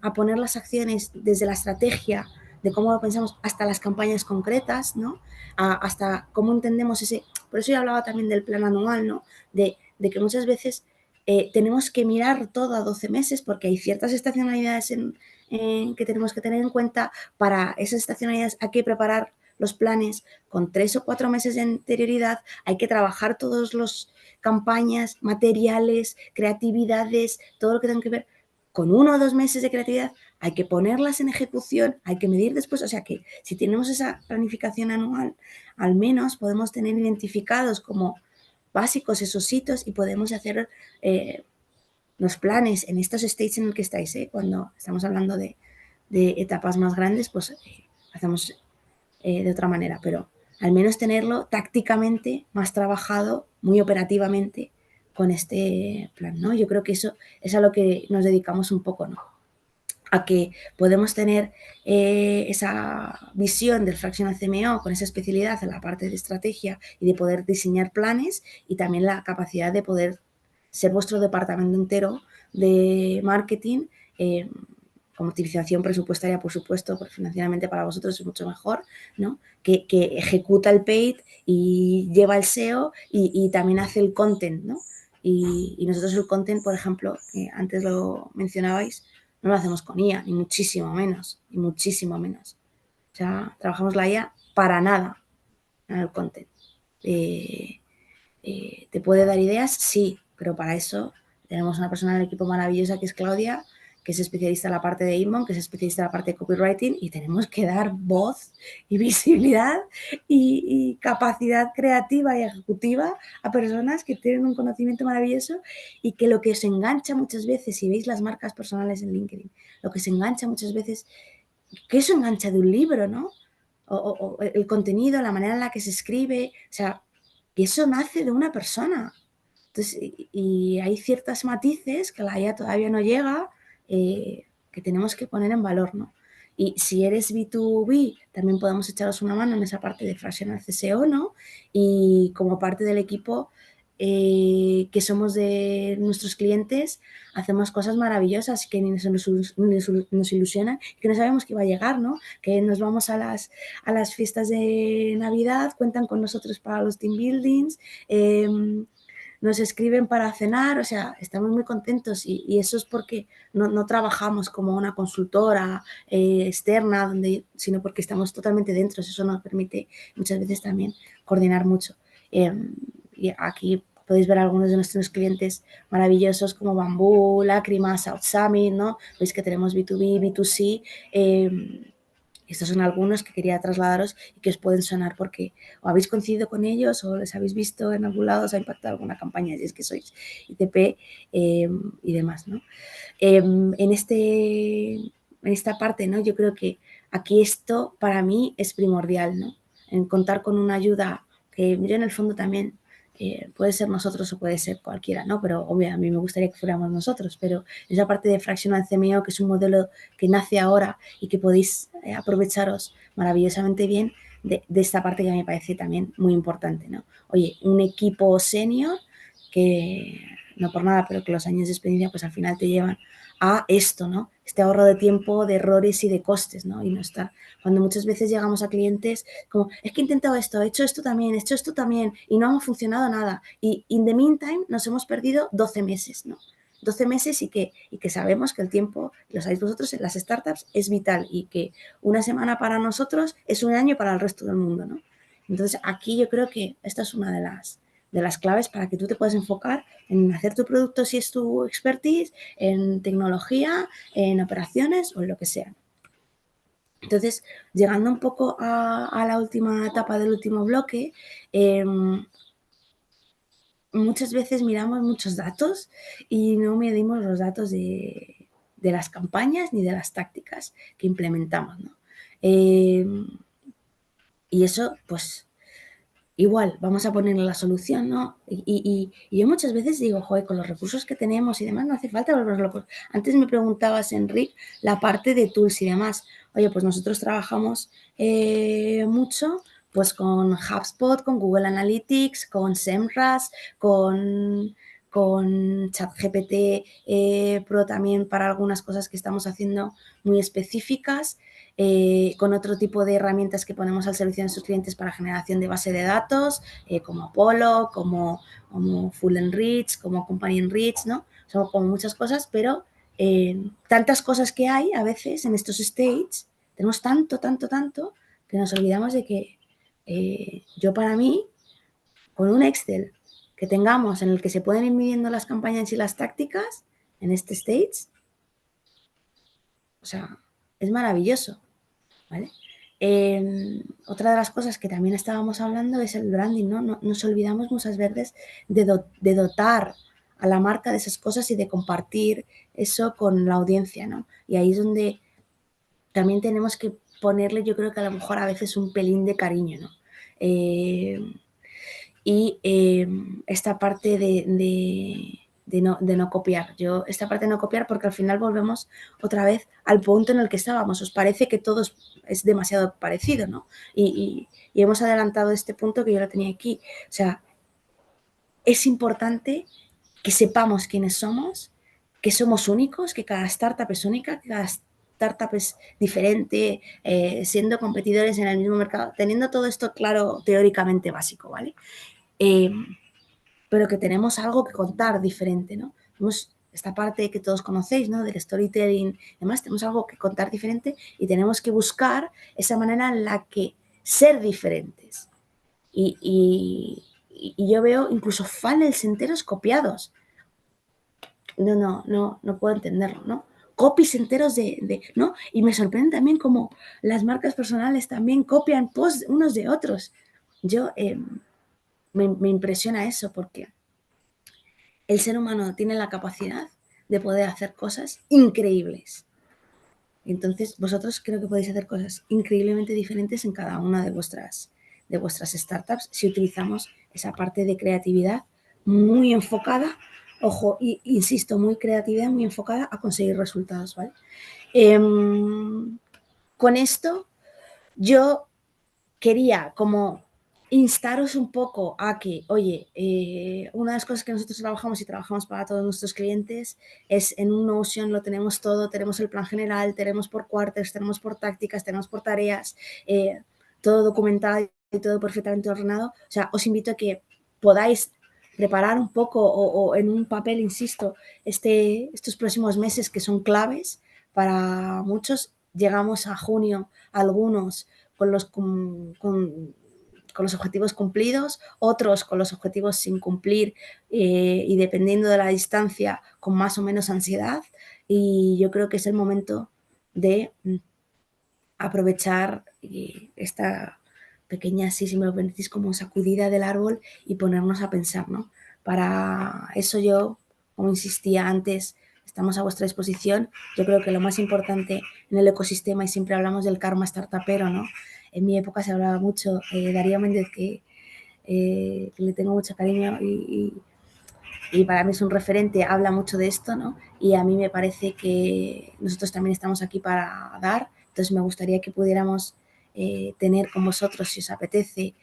Speaker 2: A poner las acciones desde la estrategia de cómo lo pensamos hasta las campañas concretas, ¿no? Hasta cómo entendemos ese... Por eso yo hablaba también del plan anual, ¿no? De que muchas veces tenemos que mirar todo a 12 meses porque hay ciertas estacionalidades que tenemos que tener en cuenta. Para esas estacionalidades hay que preparar los planes con 3 o 4 meses de anterioridad, hay que trabajar todas las campañas, materiales, creatividades, todo lo que tenga que ver con 1 o 2 meses de creatividad, hay que ponerlas en ejecución, hay que medir después, o sea que si tenemos esa planificación anual, al menos podemos tener identificados como básicos esos hitos y podemos hacer los planes en estos stages en el que estáis, cuando estamos hablando de etapas más grandes, pues hacemos de otra manera, pero al menos tenerlo tácticamente más trabajado, muy operativamente con este plan, ¿no? Yo creo que eso es a lo que nos dedicamos un poco, ¿no? A que podemos tener esa visión del fractional CMO con esa especialidad en la parte de estrategia y de poder diseñar planes y también la capacidad de poder ser vuestro departamento entero de marketing con utilización presupuestaria, por supuesto, porque financieramente para vosotros es mucho mejor, ¿no? Que ejecuta el paid y lleva el SEO y también hace el content, ¿no? Y nosotros el content, por ejemplo, antes lo mencionabais, no lo hacemos con IA, ni muchísimo menos, ni muchísimo menos. O sea, trabajamos la IA para nada en el content. ¿Te puede dar ideas? Sí, pero para eso tenemos una persona en el equipo maravillosa que es Claudia, que es especialista en la parte de inbound, que es especialista en la parte de copywriting y tenemos que dar voz y visibilidad y capacidad creativa y ejecutiva a personas que tienen un conocimiento maravilloso y que lo que os engancha muchas veces, si veis las marcas personales en LinkedIn, lo que se engancha muchas veces, que eso engancha de un libro, ¿no? O el contenido, la manera en la que se escribe, o sea, que eso nace de una persona. Entonces, y hay ciertos matices que la IA todavía no llega, que tenemos que poner en valor, ¿no? Y si eres B2B, también podemos echaros una mano en esa parte de fractional CSO, ¿no? Y como parte del equipo que somos de nuestros clientes, hacemos cosas maravillosas que ni nos ilusionan, que no sabemos que va a llegar, ¿no? Que nos vamos a las fiestas de Navidad, cuentan con nosotros para los team buildings, nos escriben para cenar, o sea, estamos muy contentos y eso es porque no trabajamos como una consultora externa, sino porque estamos totalmente dentro, eso nos permite muchas veces también coordinar mucho. Y aquí podéis ver algunos de nuestros clientes maravillosos como Bambú, Lágrimas, South Summit, ¿no? Veis que tenemos B2B, B2C. Estos son algunos que quería trasladaros y que os pueden sonar porque o habéis coincidido con ellos o les habéis visto en algún lado, os ha impactado alguna campaña, si es que sois ITP y demás, ¿no? En esta parte, ¿no? Yo creo que aquí esto para mí es primordial, ¿no? En contar con una ayuda que yo en el fondo también puede ser nosotros o puede ser cualquiera, ¿no? Pero obvio, a mí me gustaría que fuéramos nosotros, pero esa parte de Fractional CMO, que es un modelo que nace ahora y que podéis aprovecharos maravillosamente bien, de esta parte que me parece también muy importante, ¿no? Oye, un equipo senior que, no por nada, pero que los años de experiencia pues al final te llevan a esto, ¿no? Este ahorro de tiempo, de errores y de costes, ¿no? Y no está. Cuando muchas veces llegamos a clientes como, es que he intentado esto, he hecho esto también y no ha funcionado nada. Y in the meantime nos hemos perdido 12 meses, ¿no? 12 meses y que sabemos que el tiempo, lo sabéis vosotros, en las startups es vital y que una semana para nosotros es un año para el resto del mundo, ¿no? Entonces, aquí yo creo que esta es una de las claves para que tú te puedas enfocar en hacer tu producto si es tu expertise, en tecnología, en operaciones o en lo que sea. Entonces, llegando un poco a la última etapa del último bloque, muchas veces miramos muchos datos y no medimos los datos de las campañas ni de las tácticas que implementamos, ¿no? Y eso, pues, igual, vamos a ponerle la solución, ¿no? Y yo muchas veces digo, joder, con los recursos que tenemos y demás, no hace falta volvernos locos. Antes me preguntabas, Enric, la parte de tools y demás. Oye, pues nosotros trabajamos mucho pues con HubSpot, con Google Analytics, con SEMrush, con ChatGPT Pro también para algunas cosas que estamos haciendo muy específicas. Con otro tipo de herramientas que ponemos al servicio de nuestros clientes para generación de base de datos, como Apollo, como Full Enrich, como Company Enrich, ¿no? Son como muchas cosas, pero tantas cosas que hay a veces en estos stages, tenemos tanto, que nos olvidamos de que yo para mí, con un Excel que tengamos en el que se pueden ir midiendo las campañas y las tácticas en este stage, o sea, es maravilloso. ¿Vale? Otra de las cosas que también estábamos hablando es el branding, ¿no? Nos olvidamos muchas veces de dotar a la marca de esas cosas y de compartir eso con la audiencia, ¿no? Y ahí es donde también tenemos que ponerle, yo creo que a lo mejor a veces un pelín de cariño, ¿no? Esta parte de no copiar. Esta parte de no copiar porque al final volvemos otra vez al punto en el que estábamos. Os parece que todo es demasiado parecido, ¿no? Y hemos adelantado este punto que yo lo tenía aquí. O sea, es importante que sepamos quiénes somos, que somos únicos, que cada startup es única, que cada startup es diferente, siendo competidores en el mismo mercado, teniendo todo esto claro teóricamente básico, ¿vale? Pero que tenemos algo que contar diferente, ¿no? Tenemos esta parte que todos conocéis, ¿no? Del storytelling, además tenemos algo que contar diferente y tenemos que buscar esa manera en la que ser diferentes. Y yo veo incluso funnels enteros copiados. No puedo entenderlo, ¿no? Copies enteros ¿no? Y me sorprende también cómo las marcas personales también copian posts unos de otros. Yo me impresiona eso porque el ser humano tiene la capacidad de poder hacer cosas increíbles. Entonces, vosotros creo que podéis hacer cosas increíblemente diferentes en cada una de vuestras startups si utilizamos esa parte de creatividad muy enfocada, ojo, insisto, muy creatividad, muy enfocada a conseguir resultados, ¿vale? Con esto, yo quería como instaros un poco a que, oye, una de las cosas que nosotros trabajamos para todos nuestros clientes es en un Notion lo tenemos todo, tenemos el plan general, tenemos por quarters, tenemos por tácticas, tenemos por tareas, todo documentado y todo perfectamente ordenado. O sea, os invito a que podáis preparar un poco o en un papel, insisto, estos próximos meses que son claves para muchos. Llegamos a junio, algunos con los objetivos cumplidos, otros con los objetivos sin cumplir y dependiendo de la distancia con más o menos ansiedad, y yo creo que es el momento de aprovechar esta pequeña, si me lo permitís, como sacudida del árbol y ponernos a pensar, ¿no? Para eso yo, como insistía antes, estamos a vuestra disposición. Yo creo que lo más importante en el ecosistema, y siempre hablamos del karma startupero, ¿no? En mi época se hablaba mucho, Darío Méndez, que le tengo mucho cariño y para mí es un referente, habla mucho de esto, ¿no? Y a mí me parece que nosotros también estamos aquí para dar, entonces me gustaría que pudiéramos tener con vosotros si os apetece,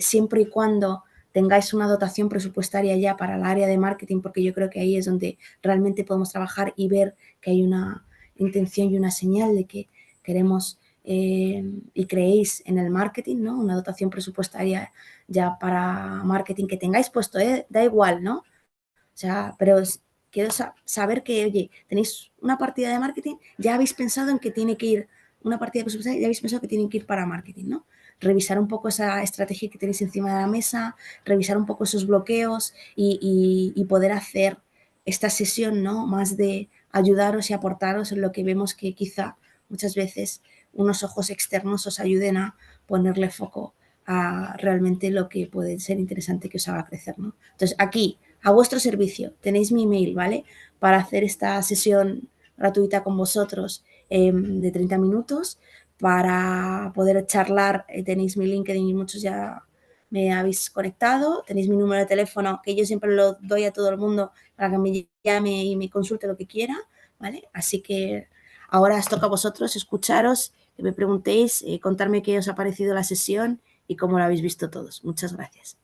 Speaker 2: siempre y cuando tengáis una dotación presupuestaria ya para el área de marketing, porque yo creo que ahí es donde realmente podemos trabajar y ver que hay una intención y una señal de que queremos y creéis en el marketing, ¿no? Una dotación presupuestaria ya para marketing que tengáis puesto, da igual, ¿no? O sea, pero quiero saber que, oye, tenéis una partida de marketing, ya habéis pensado en que tiene que ir, una partida presupuestaria, ya habéis pensado que tienen que ir para marketing, ¿no? Revisar un poco esa estrategia que tenéis encima de la mesa, revisar un poco esos bloqueos y poder hacer esta sesión, ¿no? Más de ayudaros y aportaros en lo que vemos que quizá muchas veces unos ojos externos os ayuden a ponerle foco a realmente lo que puede ser interesante que os haga crecer, ¿no? Entonces, aquí, a vuestro servicio, tenéis mi email, ¿vale? Para hacer esta sesión gratuita con vosotros de 30 minutos, para poder charlar, tenéis mi LinkedIn y muchos ya me habéis conectado, tenéis mi número de teléfono, que yo siempre lo doy a todo el mundo para que me llame y me consulte lo que quiera, ¿vale? Así que ahora os toca a vosotros escucharos, que me preguntéis, contarme qué os ha parecido la sesión y cómo lo habéis visto todos. Muchas gracias.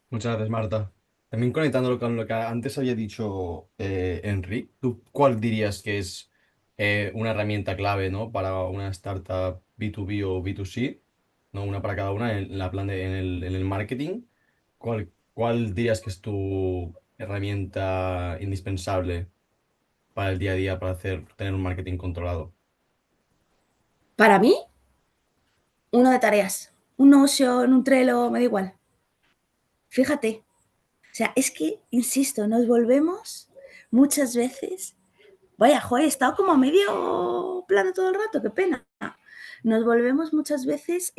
Speaker 3: Muchas gracias, Marta. También conectándolo con lo que antes había dicho Enric, ¿tú cuál dirías que es una herramienta clave, ¿no? Para una startup B2B o B2C, ¿no? Una para cada una en la plan en el marketing. ¿Cuál dirías que es tu herramienta indispensable para el día a día para tener un marketing controlado?
Speaker 2: Para mí, uno de tareas, un Notion, un Trello, me da igual. Fíjate, o sea, es que, insisto, nos volvemos muchas veces, vaya, joder, he estado como a medio plano todo el rato, qué pena. Nos volvemos muchas veces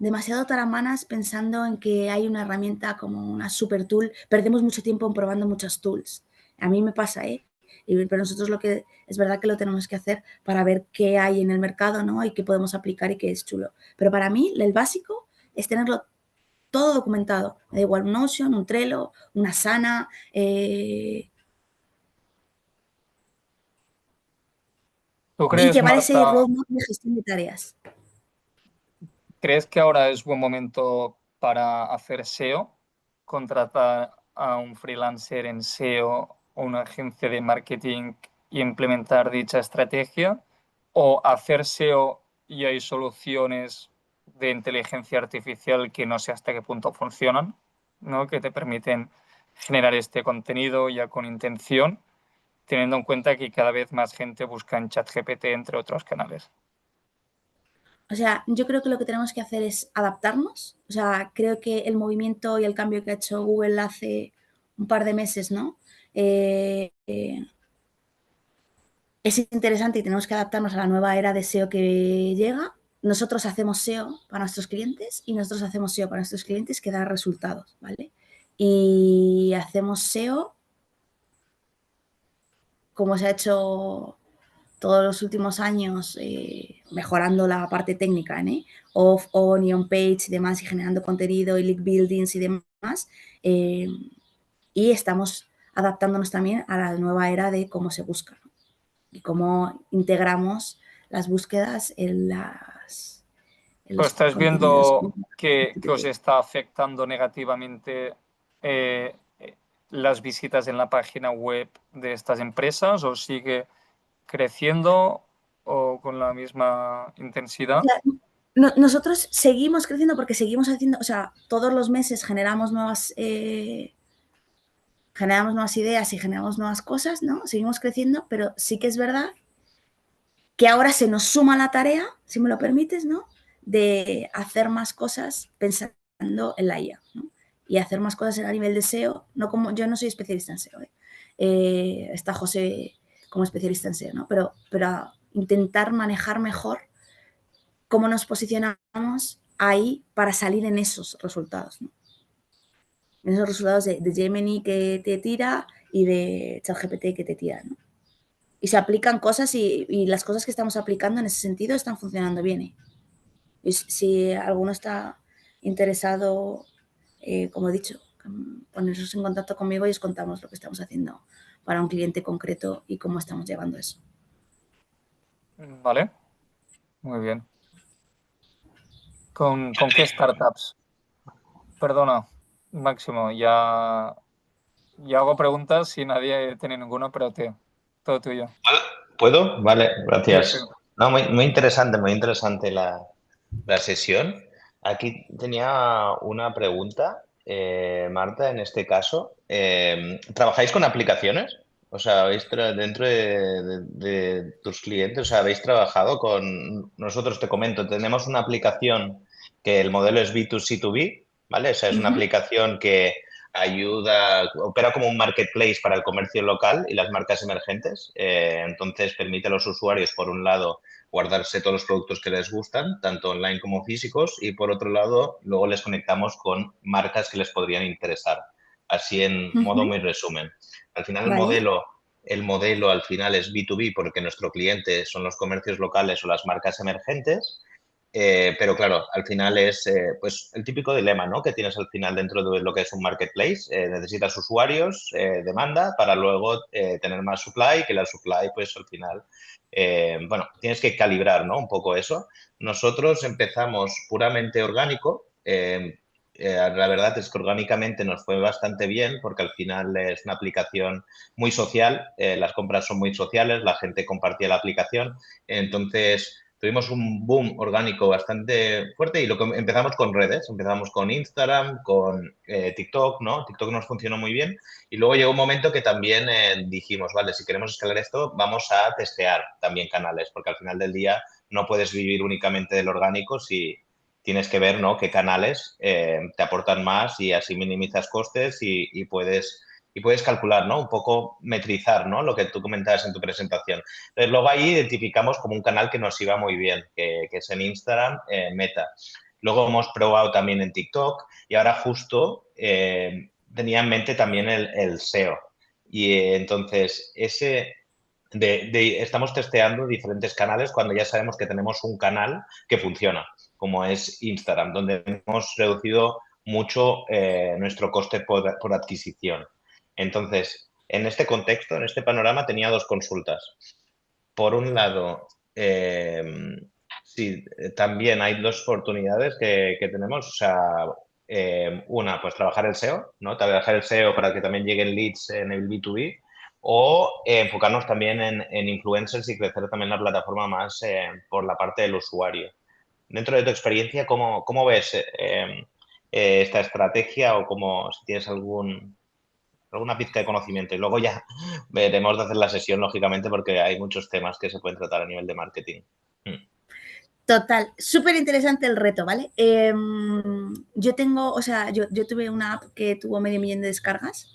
Speaker 2: demasiado taramanas pensando en que hay una herramienta como una super tool. Perdemos mucho tiempo en probando muchas tools. A mí me pasa, ¿eh? Pero nosotros lo que es verdad que lo tenemos que hacer para ver qué hay en el mercado, ¿no? Y qué podemos aplicar y qué es chulo. Pero para mí, el básico es tenerlo todo documentado. Me da igual un Notion, un Trello, una Asana.
Speaker 1: ¿Tú
Speaker 2: Y
Speaker 1: crees,
Speaker 2: llevar ese
Speaker 1: Marta,
Speaker 2: roadmap de gestión de tareas.
Speaker 1: crees que ahora es buen momento para hacer SEO, contratar a un freelancer en SEO o una agencia de marketing y implementar dicha estrategia? ¿O hacer SEO y hay soluciones de inteligencia artificial que no sé hasta qué punto funcionan, ¿no? Que te permiten generar este contenido ya con intención, teniendo en cuenta que cada vez más gente busca en ChatGPT, entre otros canales?
Speaker 2: O sea, yo creo que lo que tenemos que hacer es adaptarnos. O sea, creo que el movimiento y el cambio que ha hecho Google hace un par de meses, ¿no? Es interesante y tenemos que adaptarnos a la nueva era de SEO que llega. Nosotros hacemos SEO para nuestros clientes y nosotros hacemos SEO para nuestros clientes que da resultados, ¿vale? Y hacemos SEO como se ha hecho todos los últimos años, mejorando la parte técnica, ¿eh? Off, on y on page y demás, y generando contenido y link buildings y demás. Y estamos adaptándonos también a la nueva era de cómo se busca, ¿no? Y cómo integramos las búsquedas en
Speaker 1: ¿Pero
Speaker 2: los
Speaker 1: estás
Speaker 2: contenidos.
Speaker 1: viendo que os está afectando negativamente eh, las visitas en la página web de estas empresas o sigue creciendo o con la misma intensidad?
Speaker 2: Nosotros seguimos creciendo porque seguimos haciendo, o sea, todos los meses generamos nuevas ideas y generamos nuevas cosas, ¿no? Seguimos creciendo, pero sí que es verdad que ahora se nos suma la tarea, si me lo permites, ¿no? De hacer más cosas pensando en la IA, ¿no? Y hacer más cosas a nivel de SEO, no como, yo no soy especialista en SEO, está José como especialista en SEO, ¿no? Pero intentar manejar mejor cómo nos posicionamos ahí para salir en esos resultados, ¿no? En esos resultados de Gemini que te tira y de ChatGPT que te tira, ¿no? Y se aplican cosas y las cosas que estamos aplicando en ese sentido están funcionando bien, ¿eh? Y si alguno está interesado, como he dicho, poneros en contacto conmigo y os contamos lo que estamos haciendo para un cliente concreto y cómo estamos llevando eso.
Speaker 1: Vale, muy bien. ¿Con qué startups? Perdona, Máximo, ya hago preguntas y nadie tiene ninguna, pero tío, todo tuyo.
Speaker 4: ¿Puedo? Vale,
Speaker 1: Sí, sí.
Speaker 4: gracias. No, muy interesante la sesión. Aquí tenía una pregunta, Marta, en este caso. ¿Trabajáis con aplicaciones? O sea, dentro de tus clientes, o sea, habéis trabajado con... Nosotros, te comento, tenemos una aplicación que el modelo es B2C2B, ¿vale? O sea, es una
Speaker 2: Ujú.
Speaker 4: aplicación que ayuda, opera como un marketplace para el comercio local y las marcas emergentes. Entonces, permite a los usuarios, por un lado, guardarse todos los productos que les gustan, tanto online como físicos, y por otro lado, luego les conectamos con marcas que les podrían interesar. Así en modo
Speaker 2: Ujú.
Speaker 4: muy resumen. Al final
Speaker 2: Vale.
Speaker 4: el modelo al final es B2B porque nuestro cliente son los comercios locales o las marcas emergentes. Pero claro, al final es pues el típico dilema, ¿no?, que tienes al final dentro de lo que es un marketplace. Necesitas usuarios, demanda, para luego tener más supply, que la supply, pues al final, bueno, tienes que calibrar, ¿no?, un poco eso. Nosotros empezamos puramente orgánico. La verdad es que orgánicamente nos fue bastante bien porque al final es una aplicación muy social. Las compras son muy sociales, la gente compartía la aplicación. Entonces, tuvimos un boom orgánico bastante fuerte y empezamos con redes, empezamos con Instagram, con TikTok, ¿no? TikTok nos funcionó muy bien y luego llegó un momento que también dijimos, vale, si queremos escalar esto, vamos a testear también canales, porque al final del día no puedes vivir únicamente del orgánico si tienes que ver, ¿no?, qué canales te aportan más y así minimizas costes y puedes calcular, ¿no?, un poco metrizar, ¿no?, lo que tú comentabas en tu presentación. Entonces, luego ahí identificamos como un canal que nos iba muy bien, que es en Instagram, Meta. Luego hemos probado también en TikTok y ahora justo tenía en mente también el SEO. Y entonces, estamos testeando diferentes canales cuando ya sabemos que tenemos un canal que funciona, como es Instagram, donde hemos reducido mucho nuestro coste por adquisición. Entonces, en este contexto, en este panorama, tenía dos consultas. Por un lado, sí, también hay dos oportunidades que tenemos. O sea, una, pues trabajar el SEO, ¿no? Trabajar el SEO para que también lleguen leads en el B2B o enfocarnos también en influencers y crecer también la plataforma más por la parte del usuario. Dentro de tu experiencia, ¿cómo ves esta estrategia o si tienes alguna pizca de conocimiento? Y luego ya veremos de hacer la sesión, lógicamente, porque hay muchos temas que se pueden tratar a nivel de marketing.
Speaker 2: Total, súper interesante el reto, ¿vale? Yo tengo, o sea, yo tuve una app que tuvo 500.000 de descargas,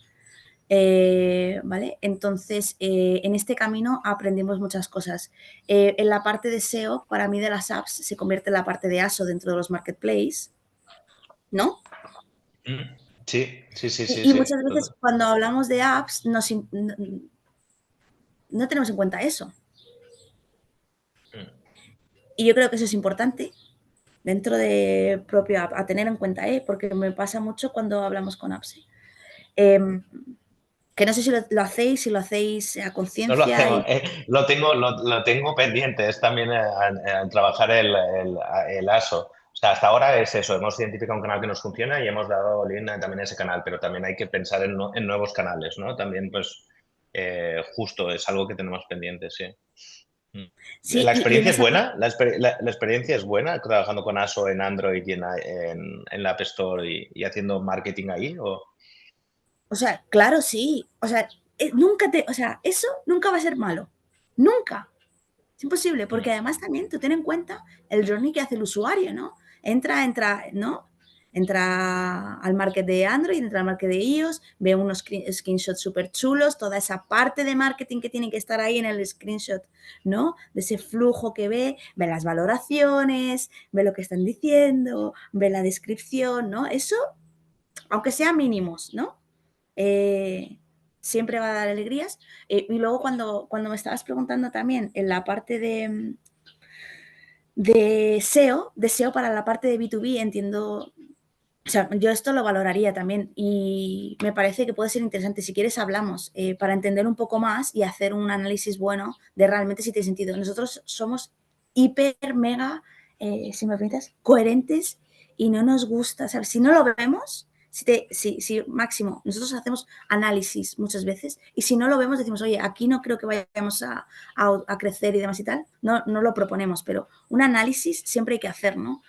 Speaker 2: ¿vale? Entonces, en este camino aprendimos muchas cosas. En la parte de SEO, para mí de las apps, se convierte en la parte de ASO dentro de los marketplaces, ¿no?
Speaker 4: Sí, sí, sí, sí,
Speaker 2: Y
Speaker 4: sí.
Speaker 2: muchas veces cuando hablamos de apps no tenemos en cuenta eso. Y yo creo que eso es importante dentro de propio app, a tener en cuenta, porque me pasa mucho cuando hablamos con apps. Que no sé si lo hacéis, si lo hacéis a
Speaker 4: No lo
Speaker 2: conciencia.
Speaker 4: hacemos, lo tengo pendiente, es también trabajar el ASO. O sea, hasta ahora es eso, hemos identificado un canal que nos funciona y hemos dado línea también a ese canal, pero también hay que pensar en nuevos canales, ¿no? También, pues, justo es algo que tenemos pendiente, sí.
Speaker 2: Sí,
Speaker 4: ¿La
Speaker 2: y en
Speaker 4: experiencia es
Speaker 2: esa parte,
Speaker 4: buena? ¿La experiencia es buena trabajando con ASO en Android y en la App Store y haciendo marketing ahí?
Speaker 2: o sea, claro, sí. O sea, eso nunca va a ser malo. Nunca. Es imposible, porque además también tú ten en cuenta el journey que hace el usuario, ¿no? ¿No? Entra al market de Android, entra al market de iOS, ve unos screenshots súper chulos, toda esa parte de marketing que tiene que estar ahí en el screenshot, ¿no? De ese flujo que ve las valoraciones, ve lo que están diciendo, ve la descripción, ¿no? Eso, aunque sea mínimos, ¿no? Siempre va a dar alegrías. Y luego cuando me estabas preguntando también en la parte de SEO para la parte de B2B, entiendo O sea, yo esto lo valoraría también y me parece que puede ser interesante. Si quieres, hablamos para entender un poco más y hacer un análisis bueno de realmente si tiene sentido. Nosotros somos hiper, mega, si me permites, coherentes y no nos gusta, ¿sabes? Si no lo vemos, si máximo, nosotros hacemos análisis muchas veces y si no lo vemos decimos, oye, aquí no creo que vayamos a crecer y demás y tal, no lo proponemos, pero un análisis siempre hay que hacer, ¿no?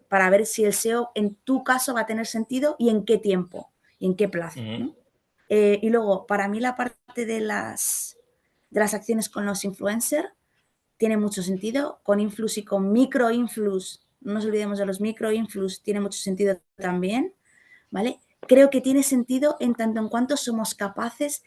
Speaker 2: Para ver si el SEO en tu caso va a tener sentido y en qué tiempo y en qué plazo, ¿no? Y luego, para mí la parte de las acciones con los influencers tiene mucho sentido, con influx y con micro-influx, no nos olvidemos de los micro-influx, tiene mucho sentido también, ¿vale? Creo que tiene sentido en tanto en cuanto somos capaces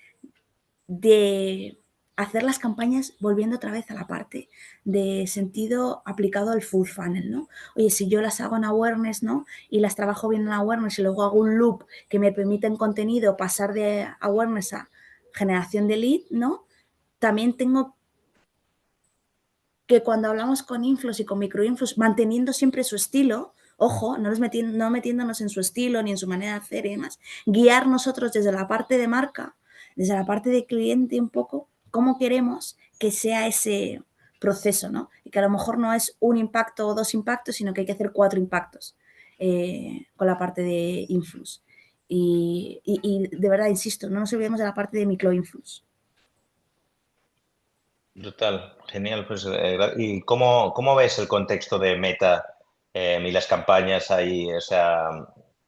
Speaker 2: de hacer las campañas volviendo otra vez a la parte de sentido aplicado al full funnel, ¿no? Oye, si yo las hago en awareness, ¿no? Y las trabajo bien en awareness y luego hago un loop que me permite en contenido pasar de awareness a generación de lead, ¿no? También tengo que cuando hablamos con influx y con microinflux, manteniendo siempre su estilo, ojo, no metiéndonos en su estilo ni en su manera de hacer y demás, guiar nosotros desde la parte de marca, desde la parte de cliente un poco, cómo queremos que sea ese proceso, ¿no? Y que a lo mejor no es un impacto o 2 impactos, sino que hay que hacer 4 impactos con la parte de influx. Y de verdad, insisto, no nos olvidemos de la parte de microinflux.
Speaker 6: Total, genial. Pues, ¿y cómo ves el contexto de Meta y las campañas ahí? O sea,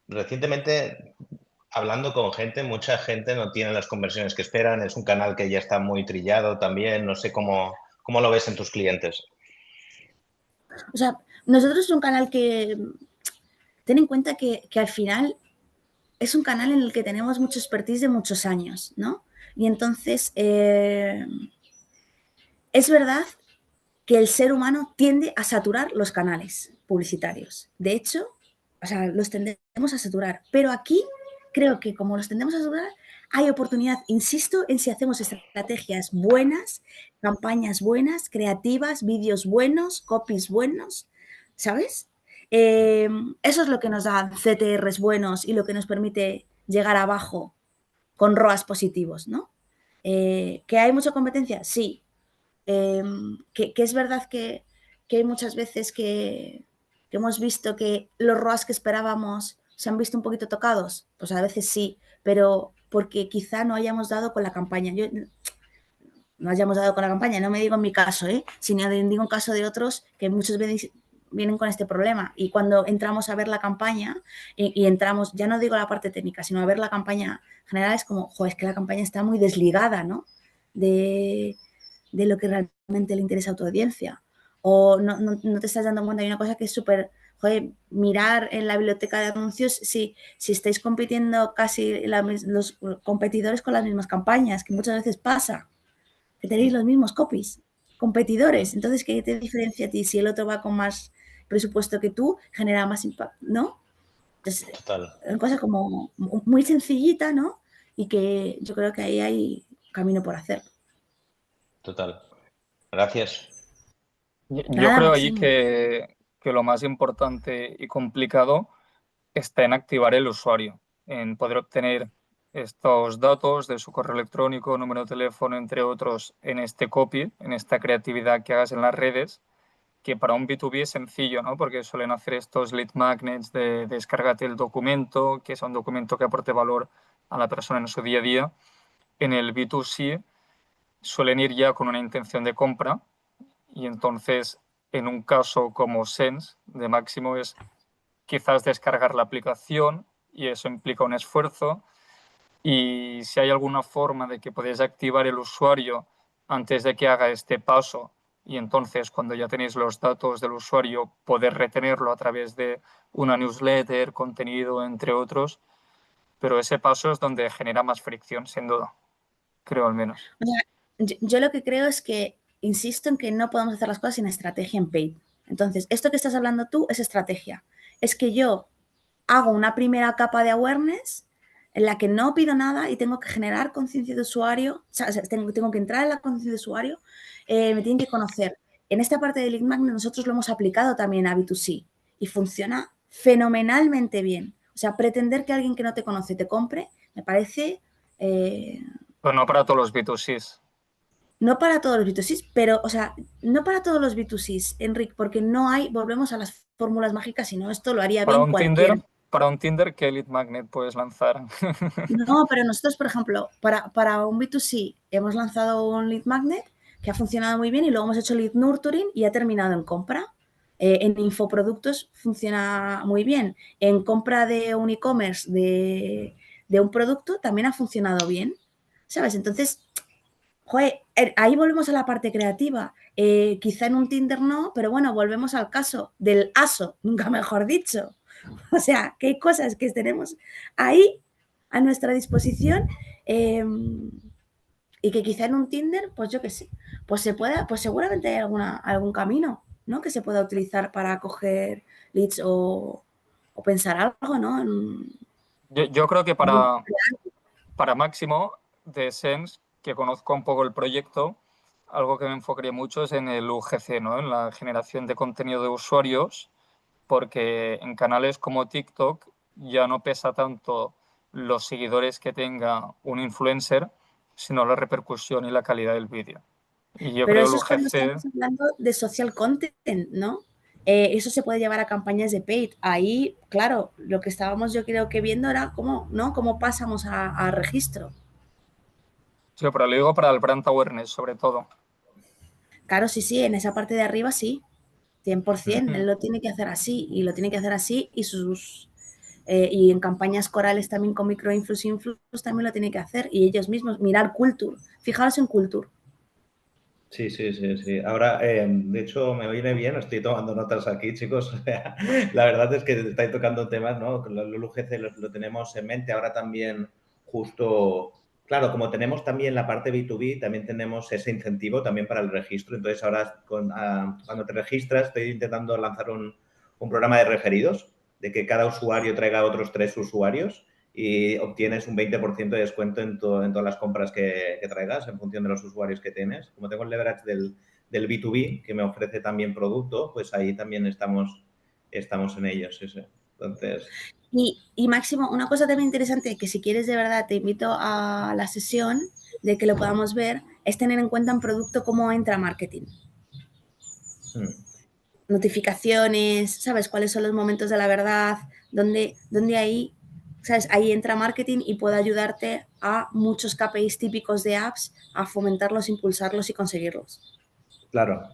Speaker 6: recientemente, hablando con gente, mucha gente no tiene las conversiones que esperan. Es un canal que ya está muy trillado también. No sé cómo lo ves en tus clientes.
Speaker 2: O sea, nosotros es un canal que, ten en cuenta que al final es un canal en el que tenemos mucho expertise de muchos años, ¿no? Y entonces, es verdad que el ser humano tiende a saturar los canales publicitarios. De hecho, o sea, los tendemos a saturar. Pero aquí creo que como los tendemos a saturar, hay oportunidad, insisto, en si hacemos estrategias buenas, campañas buenas, creativas, vídeos buenos, copies buenos, ¿sabes? Eso es lo que nos da CTRs buenos y lo que nos permite llegar abajo con ROAS positivos, ¿no? ¿Que hay mucha competencia? Sí. Que es verdad que hay muchas veces que hemos visto que los ROAS que esperábamos se han visto un poquito tocados, pues a veces sí, pero porque quizá no hayamos dado con la campaña. No hayamos dado con la campaña, no me digo en mi caso, sino digo en caso de otros que muchas veces vienen con este problema y cuando entramos a ver la campaña y entramos, ya no digo la parte técnica, sino a ver la campaña general es como, joder, es que la campaña está muy desligada, ¿no? De lo que realmente le interesa a tu audiencia. O no te estás dando cuenta de una cosa que es súper, joder, mirar en la biblioteca de anuncios si estáis compitiendo casi los competidores con las mismas campañas, que muchas veces pasa, que tenéis los mismos copies, competidores. Entonces, ¿qué te diferencia a ti? Si el otro va con más presupuesto que tú, genera más impacto, ¿no? Entonces,
Speaker 6: Total.
Speaker 2: es una cosa como muy sencillita, ¿no? Y que yo creo que ahí hay camino por hacer.
Speaker 6: Total. Gracias.
Speaker 1: Yo
Speaker 2: Nada,
Speaker 1: creo allí
Speaker 2: Maximo.
Speaker 1: que lo más importante y complicado está en activar el usuario, en poder obtener estos datos de su correo electrónico, número de teléfono, entre otros, en este copy, en esta creatividad que hagas en las redes, que para un B2B es sencillo, ¿no? Porque suelen hacer estos lead magnets de descárgate el documento, que es un documento que aporte valor a la persona en su día a día. En el B2C suelen ir ya con una intención de compra y entonces, en un caso como Sense, de Máximo, es quizás descargar la aplicación y eso implica un esfuerzo. Y si hay alguna forma de que podáis activar el usuario antes de que haga este paso y entonces cuando ya tenéis los datos del usuario poder retenerlo a través de una newsletter, contenido, entre otros, pero ese paso es donde genera más fricción, sin duda, creo al menos.
Speaker 2: O sea, yo lo que creo es que, insisto en que no podemos hacer las cosas sin estrategia en paid. Entonces, esto que estás hablando tú es estrategia. Es que yo hago una primera capa de awareness en la que no pido nada y tengo que generar conciencia de usuario, o sea, tengo que entrar en la conciencia de usuario, me tienen que conocer. En esta parte de lead magnet nosotros lo hemos aplicado también a B2C y funciona fenomenalmente bien. O sea, pretender que alguien que no te conoce te compre, me parece...
Speaker 1: Pero no para todos los B2Cs.
Speaker 2: No para todos los B2Cs, pero, o sea, no para todos los B2Cs, Enric, porque no hay, volvemos a las fórmulas mágicas, sino esto lo haría bien cualquiera.
Speaker 1: Para un Tinder, ¿qué lead magnet puedes lanzar?
Speaker 2: No, pero nosotros, por ejemplo, para un B2C hemos lanzado un lead magnet que ha funcionado muy bien y luego hemos hecho lead nurturing y ha terminado en compra. En infoproductos funciona muy bien. En compra de un e-commerce de un producto también ha funcionado bien, ¿sabes? Entonces, joder, ahí volvemos a la parte creativa. Quizá en un Tinder no, pero bueno, volvemos al caso del ASO, nunca mejor dicho. O sea, que hay cosas que tenemos ahí a nuestra disposición y que quizá en un Tinder, pues yo qué sé, pues se pueda, pues seguramente hay algún camino, ¿no? Que se pueda utilizar para coger leads o pensar algo, ¿no?
Speaker 1: Yo creo que para Máximo de Sense, que conozco un poco el proyecto, algo que me enfocaría mucho es en el UGC, ¿no? En la generación de contenido de usuarios, porque en canales como TikTok ya no pesa tanto los seguidores que tenga un influencer, sino la repercusión y la calidad del vídeo. Y yo
Speaker 2: Pero
Speaker 1: creo el
Speaker 2: eso es cuando
Speaker 1: UGC...
Speaker 2: estamos hablando de social content, ¿no? Eso se puede llevar a campañas de paid. Ahí, claro, lo que estábamos yo creo que viendo era cómo, ¿no? Cómo pasamos a registro.
Speaker 1: Sí, pero lo digo para el brand awareness, sobre todo.
Speaker 2: Claro, sí, en esa parte de arriba sí, 100%. Él lo tiene que hacer así y lo tiene que hacer así y en campañas corales también con microinflux también lo tiene que hacer y ellos mismos, mirar Culture, fijaros en Culture.
Speaker 6: Sí, sí, sí, sí. Ahora, de hecho, me viene bien, estoy tomando notas aquí, chicos. La verdad es que estáis tocando temas, ¿no? El UGC lo tenemos en mente. Ahora también, justo, claro, como tenemos también la parte B2B, también tenemos ese incentivo también para el registro. Entonces, ahora cuando te registras, estoy intentando lanzar un programa de referidos, de que cada usuario traiga otros 3 usuarios y obtienes un 20% de descuento en todas las compras que traigas en función de los usuarios que tienes. Como tengo el leverage del B2B, que me ofrece también producto, pues ahí también estamos en ellos. Sí, sí. Entonces...
Speaker 2: Y Máximo, una cosa también interesante que si quieres de verdad te invito a la sesión de que lo podamos ver, es tener en cuenta un producto cómo entra marketing. Notificaciones, ¿sabes? ¿Cuáles son los momentos de la verdad? Donde ahí, ¿sabes? Ahí entra marketing y puede ayudarte a muchos KPIs típicos de apps a fomentarlos, impulsarlos y conseguirlos.
Speaker 6: Claro.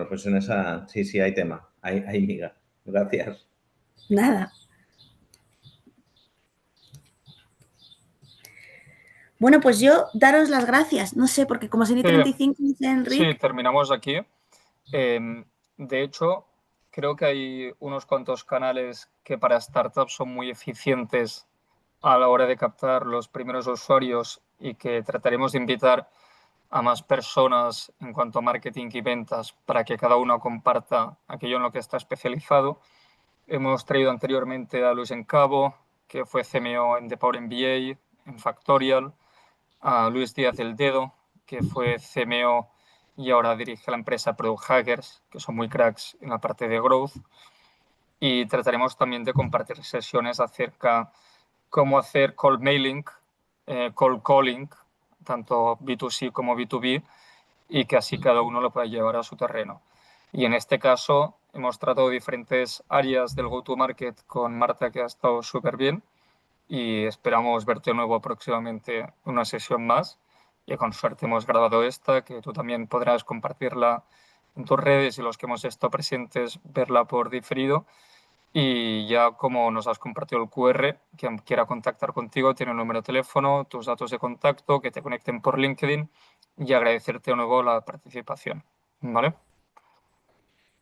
Speaker 6: Pues en esa sí hay tema, hay miga. Gracias.
Speaker 2: Nada. Bueno, pues yo daros las gracias. No sé, porque como son 35, Enrique.
Speaker 1: Sí, terminamos aquí. De hecho, creo que hay unos cuantos canales que para startups son muy eficientes a la hora de captar los primeros usuarios y que trataremos de invitar a más personas en cuanto a marketing y ventas para que cada uno comparta aquello en lo que está especializado. Hemos traído anteriormente a Luis Encabo, que fue CMO en The Power MBA, en Factorial, a Luis Díaz del Dedo, que fue CMO y ahora dirige la empresa Product Hackers, que son muy cracks en la parte de growth. Y trataremos también de compartir sesiones acerca cómo hacer cold mailing, cold calling, tanto B2C como B2B, y que así cada uno lo pueda llevar a su terreno. Y en este caso hemos tratado diferentes áreas del go-to-market con Marta, que ha estado súper bien, y esperamos verte de nuevo próximamente en una sesión más. Y con suerte hemos grabado esta, que tú también podrás compartirla en tus redes y los que hemos estado presentes verla por diferido. Y ya como nos has compartido el QR, quien quiera contactar contigo tiene un número de teléfono, tus datos de contacto, que te conecten por LinkedIn y agradecerte de nuevo la participación. ¿Vale?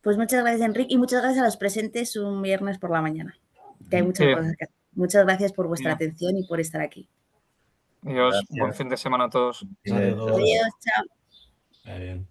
Speaker 2: Pues muchas gracias, Enrique, y muchas gracias a los presentes un viernes por la mañana, que hay muchas
Speaker 1: Sí.
Speaker 2: cosas que hacer. Muchas gracias por vuestra
Speaker 1: Bien.
Speaker 2: atención y por estar aquí.
Speaker 1: Adiós, buen
Speaker 6: Gracias.
Speaker 1: fin de semana a todos.
Speaker 3: Adiós.
Speaker 2: Adiós, chao.
Speaker 3: Bien.